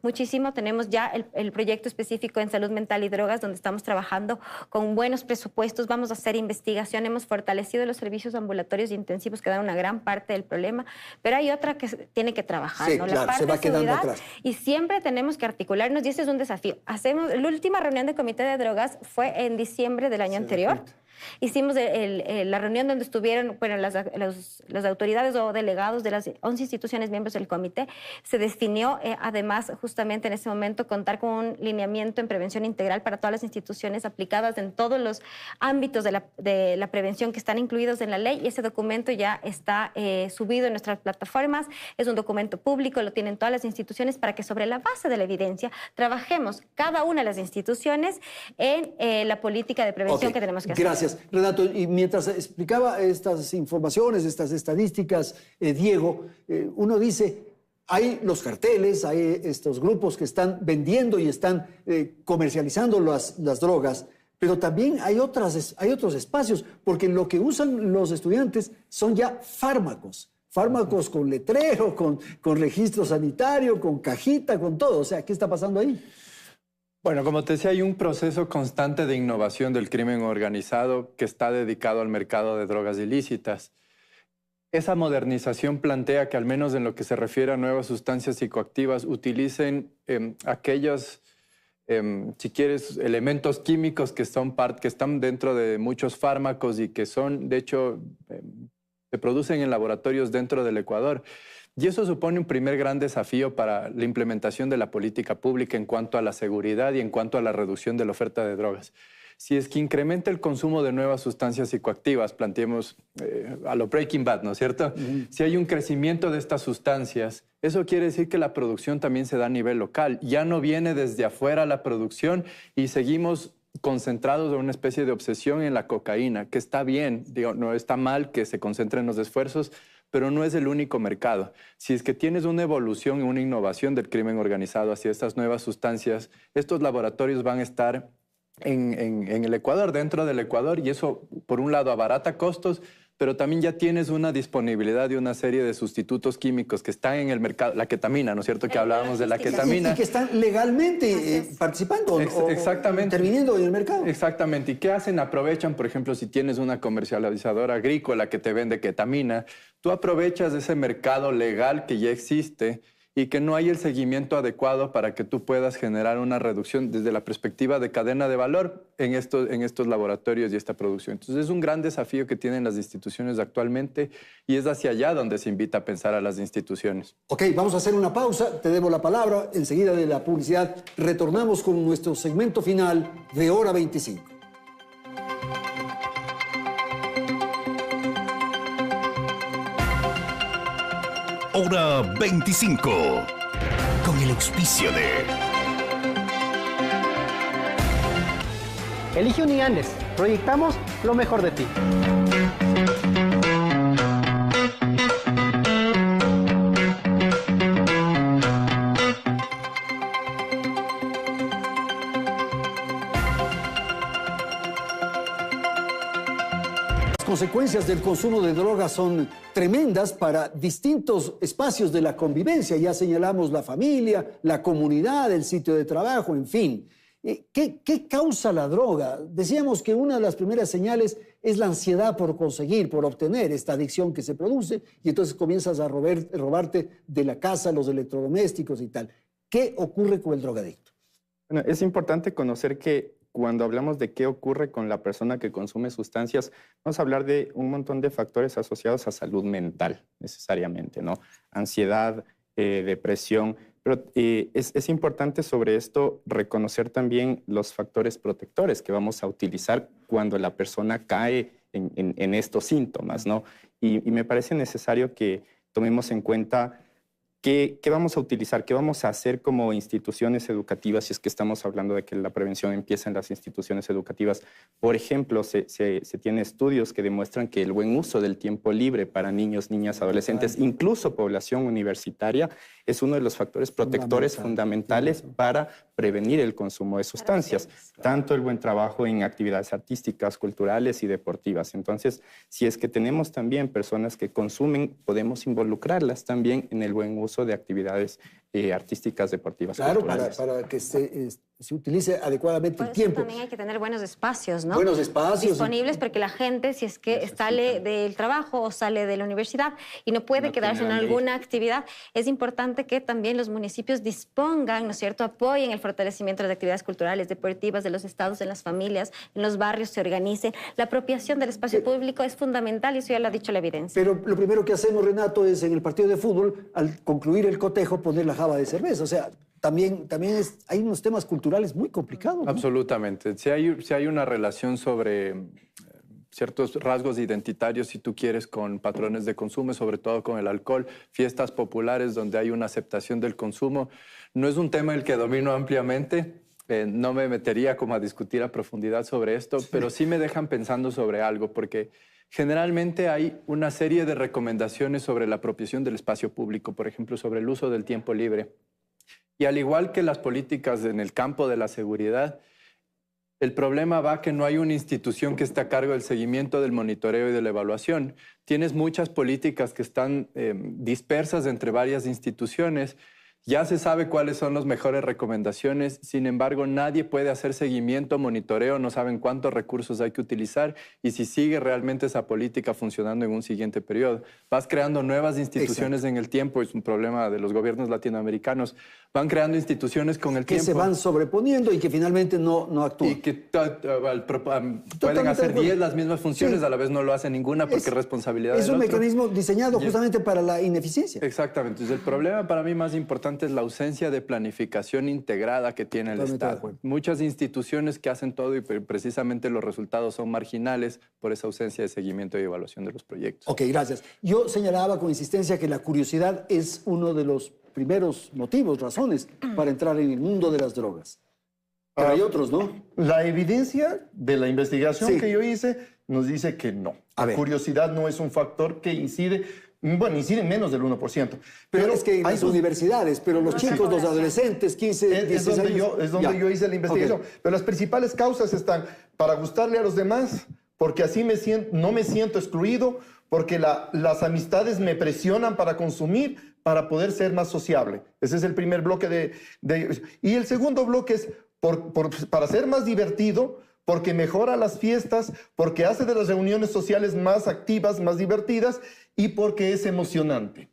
muchísimo, tenemos ya el proyecto específico en salud mental y drogas donde estamos trabajando con buenos presupuestos, vamos a hacer investigación, hemos fortalecido los servicios ambulatorios e intensivos que dan una gran parte del problema, pero hay otra que tiene que trabajar, sí, ¿no? Claro, la parte se va quedando atrás. Y siempre tenemos que articularnos y ese es un desafío. La última reunión del Comité de Drogas fue en diciembre del año anterior. Perfecto. Hicimos la reunión donde estuvieron las autoridades o delegados de las 11 instituciones miembros del comité. Se definió, además, justamente en ese momento, contar con un lineamiento en prevención integral para todas las instituciones aplicadas en todos los ámbitos de la prevención que están incluidos en la ley y ese documento ya está subido en nuestras plataformas. Es un documento público, lo tienen todas las instituciones para que sobre la base de la evidencia trabajemos cada una de las instituciones en la política de prevención que tenemos que hacer. Gracias. Renato, y mientras explicaba estas informaciones, estas estadísticas, Diego, uno dice, hay los carteles, hay estos grupos que están vendiendo y están comercializando las drogas, pero también hay otros espacios, porque lo que usan los estudiantes son ya fármacos con letrero, con registro sanitario, con cajita, con todo. O sea, ¿qué está pasando ahí? Bueno, como te decía, hay un proceso constante de innovación del crimen organizado que está dedicado al mercado de drogas ilícitas. Esa modernización plantea que, al menos en lo que se refiere a nuevas sustancias psicoactivas, utilicen aquellos, si quieres, elementos químicos que están dentro de muchos fármacos y que son, de hecho, se producen en laboratorios dentro del Ecuador. Y eso supone un primer gran desafío para la implementación de la política pública en cuanto a la seguridad y en cuanto a la reducción de la oferta de drogas. Si es que incrementa el consumo de nuevas sustancias psicoactivas, planteemos a lo Breaking Bad, ¿no es cierto? Si hay un crecimiento de estas sustancias, eso quiere decir que la producción también se da a nivel local. Ya no viene desde afuera la producción y seguimos concentrados en una especie de obsesión en la cocaína, que está bien, digo, no está mal que se concentren los esfuerzos, pero no es el único mercado. Si es que tienes una evolución y una innovación del crimen organizado hacia estas nuevas sustancias, estos laboratorios van a estar en el Ecuador, dentro del Ecuador, y eso, por un lado, abarata costos, pero también ya tienes una disponibilidad de una serie de sustitutos químicos que están en el mercado. La ketamina, ¿no es cierto? Que hablábamos de la ketamina. Y que están legalmente participando exactamente. O interviniendo en el mercado. Exactamente. ¿Y qué hacen? Aprovechan, por ejemplo, si tienes una comercializadora agrícola que te vende ketamina, tú aprovechas ese mercado legal que ya existe y que no hay el seguimiento adecuado para que tú puedas generar una reducción desde la perspectiva de cadena de valor en estos laboratorios y esta producción. Entonces es un gran desafío que tienen las instituciones actualmente y es hacia allá donde se invita a pensar a las instituciones. Ok, vamos a hacer una pausa, te debo la palabra. Enseguida de la publicidad retornamos con nuestro segmento final de Hora 25. Hora 25, con el auspicio de... Elige Uniandes. Proyectamos lo mejor de ti. Las consecuencias del consumo de drogas son tremendas para distintos espacios de la convivencia. Ya señalamos la familia, la comunidad, el sitio de trabajo, en fin. ¿Qué causa la droga? Decíamos que una de las primeras señales es la ansiedad por conseguir, por obtener esta adicción que se produce y entonces comienzas a robarte de la casa los electrodomésticos y tal. ¿Qué ocurre con el drogadicto? Bueno, es importante conocer que cuando hablamos de qué ocurre con la persona que consume sustancias, vamos a hablar de un montón de factores asociados a salud mental, necesariamente, ¿no? Ansiedad, depresión, pero es importante sobre esto reconocer también los factores protectores que vamos a utilizar cuando la persona cae en estos síntomas, ¿no? Y me parece necesario que tomemos en cuenta ¿qué vamos a utilizar? ¿Qué vamos a hacer como instituciones educativas si es que estamos hablando de que la prevención empieza en las instituciones educativas? Por ejemplo, se tiene estudios que demuestran que el buen uso del tiempo libre para niños, niñas, adolescentes, incluso población universitaria, es uno de los factores protectores fundamentales para prevenir el consumo de sustancias. Tanto el buen trabajo en actividades artísticas, culturales y deportivas. Entonces, si es que tenemos también personas que consumen, podemos involucrarlas también en el buen uso de actividades artísticas, deportivas. Claro, para que se utilice adecuadamente el tiempo. También hay que tener buenos espacios, ¿no? Buenos espacios. Disponibles porque la gente, si es que sale del trabajo o sale de la universidad y no puede quedarse en alguna actividad, es importante que también los municipios dispongan, ¿no es cierto?, apoyen el fortalecimiento de las actividades culturales, deportivas de los estados, en las familias, en los barrios se organicen. La apropiación del espacio público es fundamental y eso ya lo ha dicho la evidencia. Pero lo primero que hacemos, Renato, es en el partido de fútbol, al concluir el cotejo, poner la jaba de cerveza. O sea, también hay unos temas culturales muy complicados, ¿no? Absolutamente. Si hay una relación sobre ciertos rasgos identitarios, si tú quieres, con patrones de consumo, sobre todo con el alcohol, fiestas populares donde hay una aceptación del consumo. No es un tema el que domino ampliamente, no me metería como a discutir a profundidad sobre esto, pero sí me dejan pensando sobre algo, porque Generalmente hay una serie de recomendaciones sobre la apropiación del espacio público, por ejemplo, sobre el uso del tiempo libre. Y al igual que las políticas en el campo de la seguridad, el problema va que no hay una institución que esté a cargo del seguimiento, del monitoreo y de la evaluación. Tienes muchas políticas que están dispersas entre varias instituciones. Ya se sabe cuáles son las mejores recomendaciones, sin embargo, nadie puede hacer seguimiento, monitoreo, no saben cuántos recursos hay que utilizar y si sigue realmente esa política funcionando en un siguiente periodo. Vas creando nuevas instituciones en el tiempo, es un problema de los gobiernos latinoamericanos. Van creando instituciones con el tiempo. Que se van sobreponiendo y que finalmente no actúan. Y que pueden hacer 10 las mismas funciones, a la vez no lo hace ninguna porque es responsabilidad del otro. Es un mecanismo diseñado justamente para la ineficiencia. Exactamente. Entonces, el problema para mí más importante es la ausencia de planificación integrada que tiene el Estado. Muchas instituciones que hacen todo y precisamente los resultados son marginales por esa ausencia de seguimiento y evaluación de los proyectos. Ok, gracias. Yo señalaba con insistencia que la curiosidad es uno de los primeros motivos, razones para entrar en el mundo de las drogas. Pero hay otros, ¿no? La evidencia de la investigación que yo hice nos dice que no. La curiosidad no es un factor que incide, bueno, incide menos del 1%. Pero es que en las universidades, pero los chicos, los adolescentes, 15, 16 años... Es donde yo hice la investigación. Pero las principales causas están para gustarle a los demás, porque así no me siento excluido, porque las amistades me presionan para consumir, para poder ser más sociable. Ese es el primer bloque y el segundo bloque es para ser más divertido, porque mejora las fiestas, porque hace de las reuniones sociales más activas, más divertidas y porque es emocionante.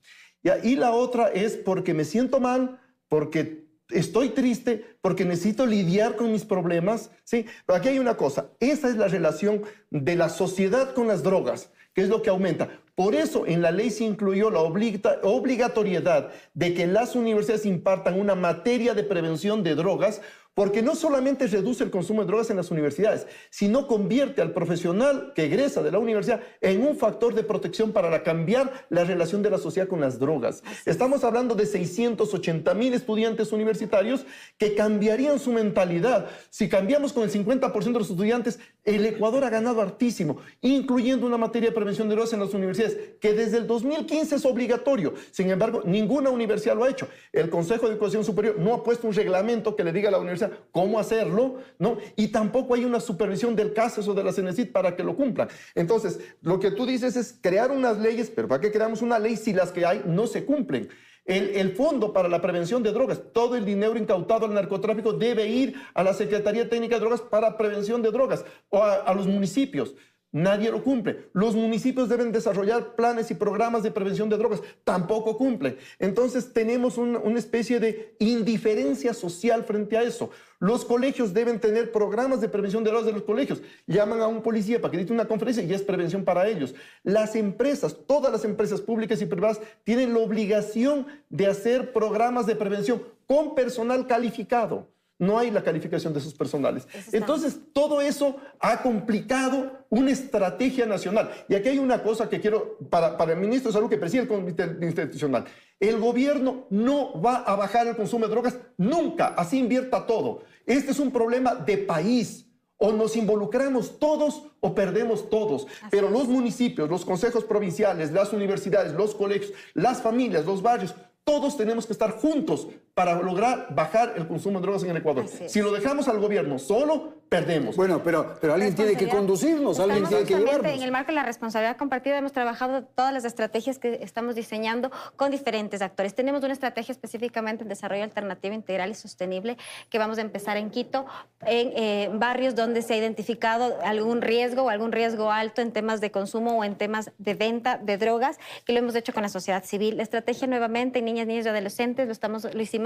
Y la otra es porque me siento mal, porque estoy triste, porque necesito lidiar con mis problemas, ¿sí? Pero aquí hay una cosa, esa es la relación de la sociedad con las drogas, que es lo que aumenta. Por eso en la ley se incluyó la obligatoriedad de que las universidades impartan una materia de prevención de drogas, porque no solamente reduce el consumo de drogas en las universidades, sino convierte al profesional que egresa de la universidad en un factor de protección para cambiar la relación de la sociedad con las drogas. Estamos hablando de 680,000 estudiantes universitarios que cambiarían su mentalidad. Si cambiamos con el 50% de los estudiantes, el Ecuador ha ganado hartísimo, incluyendo una materia de prevención de drogas en las universidades, que desde el 2015 es obligatorio. Sin embargo, ninguna universidad lo ha hecho. El Consejo de Educación Superior no ha puesto un reglamento que le diga a la universidad cómo hacerlo, ¿no? Y tampoco hay una supervisión del CASES o de la CENESID para que lo cumplan. Entonces, lo que tú dices es crear unas leyes, pero ¿para qué creamos una ley si las que hay no se cumplen? El Fondo para la Prevención de Drogas, todo el dinero incautado al narcotráfico debe ir a la Secretaría Técnica de Drogas para Prevención de Drogas o a los municipios. Nadie lo cumple. Los municipios deben desarrollar planes y programas de prevención de drogas. Tampoco cumplen. Entonces tenemos una especie de indiferencia social frente a eso. Los colegios deben tener programas de prevención de drogas de los colegios. Llaman a un policía para que dicte una conferencia y es prevención para ellos. Las empresas, todas las empresas públicas y privadas tienen la obligación de hacer programas de prevención con personal calificado. No hay la calificación de esos personales. Entonces, todo eso ha complicado una estrategia nacional. Y aquí hay una cosa que quiero, para el ministro de Salud que preside el Comité Institucional. El gobierno no va a bajar el consumo de drogas nunca, así invierta todo. Este es un problema de país. O nos involucramos todos o perdemos todos. Pero los municipios, los consejos provinciales, las universidades, los colegios, las familias, los barrios, todos tenemos que estar juntos para lograr bajar el consumo de drogas en el Ecuador. Si lo dejamos al gobierno solo, perdemos. Bueno, pero alguien tiene que conducirnos, alguien tiene que llevarnos. En el marco de la responsabilidad compartida hemos trabajado todas las estrategias que estamos diseñando con diferentes actores. Tenemos una estrategia específicamente en desarrollo alternativo integral y sostenible que vamos a empezar en Quito, en barrios donde se ha identificado algún riesgo o algún riesgo alto en temas de consumo o en temas de venta de drogas, que lo hemos hecho con la sociedad civil. La estrategia nuevamente en niñas, niños y adolescentes lo hicimos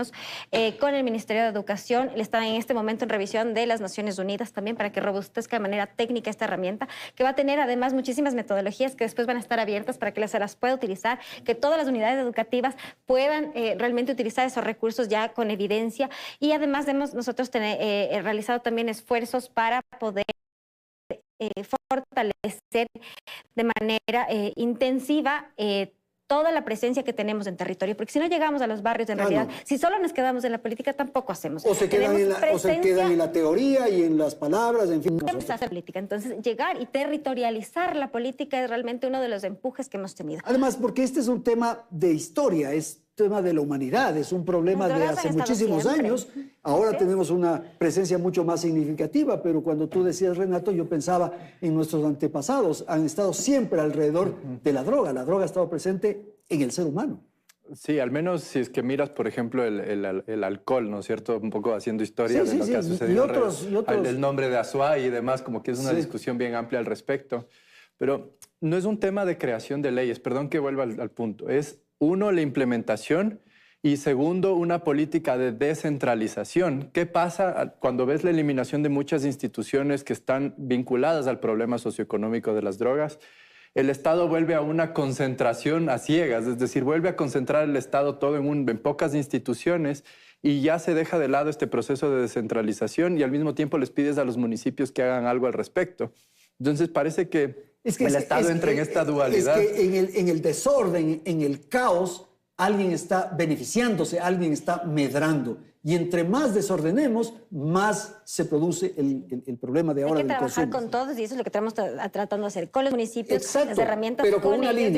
con el Ministerio de Educación. Está en este momento en revisión de las Naciones Unidas también para que robustezca de manera técnica esta herramienta, que va a tener además muchísimas metodologías que después van a estar abiertas para que se las pueda utilizar, que todas las unidades educativas puedan realmente utilizar esos recursos ya con evidencia. Y además hemos nosotros realizado también esfuerzos para poder fortalecer de manera intensiva toda la presencia que tenemos en territorio, porque si no llegamos a los barrios, en realidad, si solo nos quedamos en la política, tampoco hacemos. O se quedan en la teoría y en las palabras, en fin. Tenemos hacer política. Entonces, llegar y territorializar la política es realmente uno de los empujes que hemos tenido. Además, porque este es un tema de historia, es tema de la humanidad, es un problema de hace muchísimos años. Ahora tenemos una presencia mucho más significativa, pero cuando tú decías, Renato, yo pensaba en nuestros antepasados, han estado siempre alrededor de la droga. La droga ha estado presente en el ser humano. Sí, al menos si es que miras, por ejemplo, el alcohol, ¿no es cierto? Un poco haciendo historia de lo que ha sucedido. El nombre de Azuay y demás, como que es una discusión bien amplia al respecto. Pero no es un tema de creación de leyes, perdón que vuelva al punto. Es, uno, la implementación y segundo, una política de descentralización. ¿Qué pasa cuando ves la eliminación de muchas instituciones que están vinculadas al problema socioeconómico de las drogas? El Estado vuelve a una concentración a ciegas, es decir, vuelve a concentrar el Estado todo en pocas instituciones y ya se deja de lado este proceso de descentralización y al mismo tiempo les pides a los municipios que hagan algo al respecto. Entonces parece que el Estado entra en esta dualidad. Es que en el desorden, en el caos, alguien está beneficiándose, alguien está medrando. Y entre más desordenemos, más se produce el problema de ahora del consumo. Hay que trabajar con todos y eso es lo que estamos tratando de hacer con los municipios, las herramientas pero con una línea,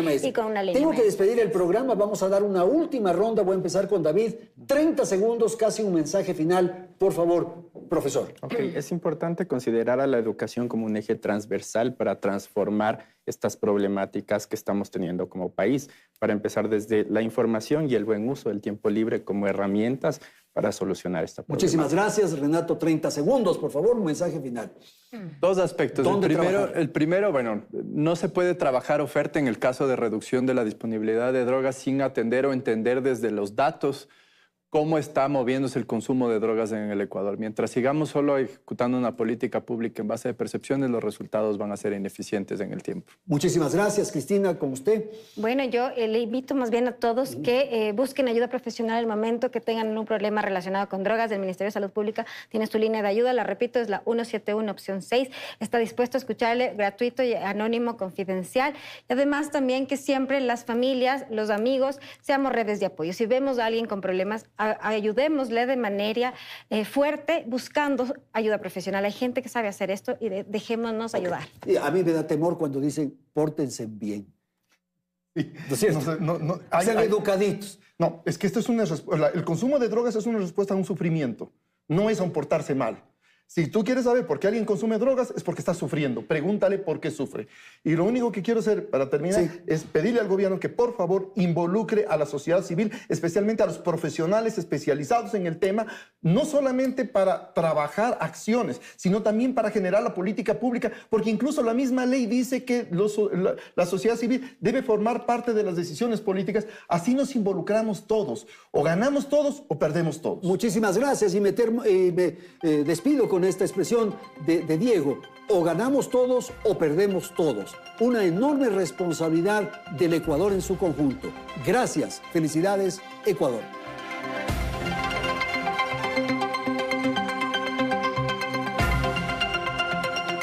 maestra. Y con una línea Tengo maestra. que despedir el programa, vamos a dar una última ronda, voy a empezar con David. 30 segundos, casi un mensaje final. Por favor, profesor. Okay. Es importante considerar a la educación como un eje transversal para transformar estas problemáticas que estamos teniendo como país, para empezar desde la información y el buen uso del tiempo libre como herramientas para solucionar esta problemática. Muchísimas gracias, Renato. 30 segundos, por favor, un mensaje final. Dos aspectos. El primero, bueno, no se puede trabajar oferta en el caso de reducción de la disponibilidad de drogas sin atender o entender desde los datos cómo está moviéndose el consumo de drogas en el Ecuador. Mientras sigamos solo ejecutando una política pública en base a percepciones, los resultados van a ser ineficientes en el tiempo. Muchísimas gracias, Cristina, con usted. Bueno, yo le invito más bien a todos que busquen ayuda profesional el momento que tengan un problema relacionado con drogas. Del Ministerio de Salud Pública tiene su línea de ayuda, la repito, es la 171 opción 6. Está dispuesto a escucharle, gratuito y anónimo, confidencial. Y además también que siempre las familias, los amigos, seamos redes de apoyo. Si vemos a alguien con problemas, ayudémosle de manera fuerte, buscando ayuda profesional. Hay gente que sabe hacer esto y dejémonos ayudar. A mí me da temor cuando dicen, pórtense bien. Sí. ¿No es cierto? Sean educaditos. No, es que esto es el consumo de drogas es una respuesta a un sufrimiento, no es a un portarse mal. Si tú quieres saber por qué alguien consume drogas, es porque está sufriendo. Pregúntale por qué sufre. Y lo único que quiero hacer, para terminar, es pedirle al gobierno que, por favor, involucre a la sociedad civil, especialmente a los profesionales especializados en el tema, no solamente para trabajar acciones, sino también para generar la política pública, porque incluso la misma ley dice que la sociedad civil debe formar parte de las decisiones políticas. Así nos involucramos todos. O ganamos todos o perdemos todos. Muchísimas gracias y me despido con esta expresión de Diego, o ganamos todos o perdemos todos. Una enorme responsabilidad del Ecuador en su conjunto. Gracias, felicidades, Ecuador.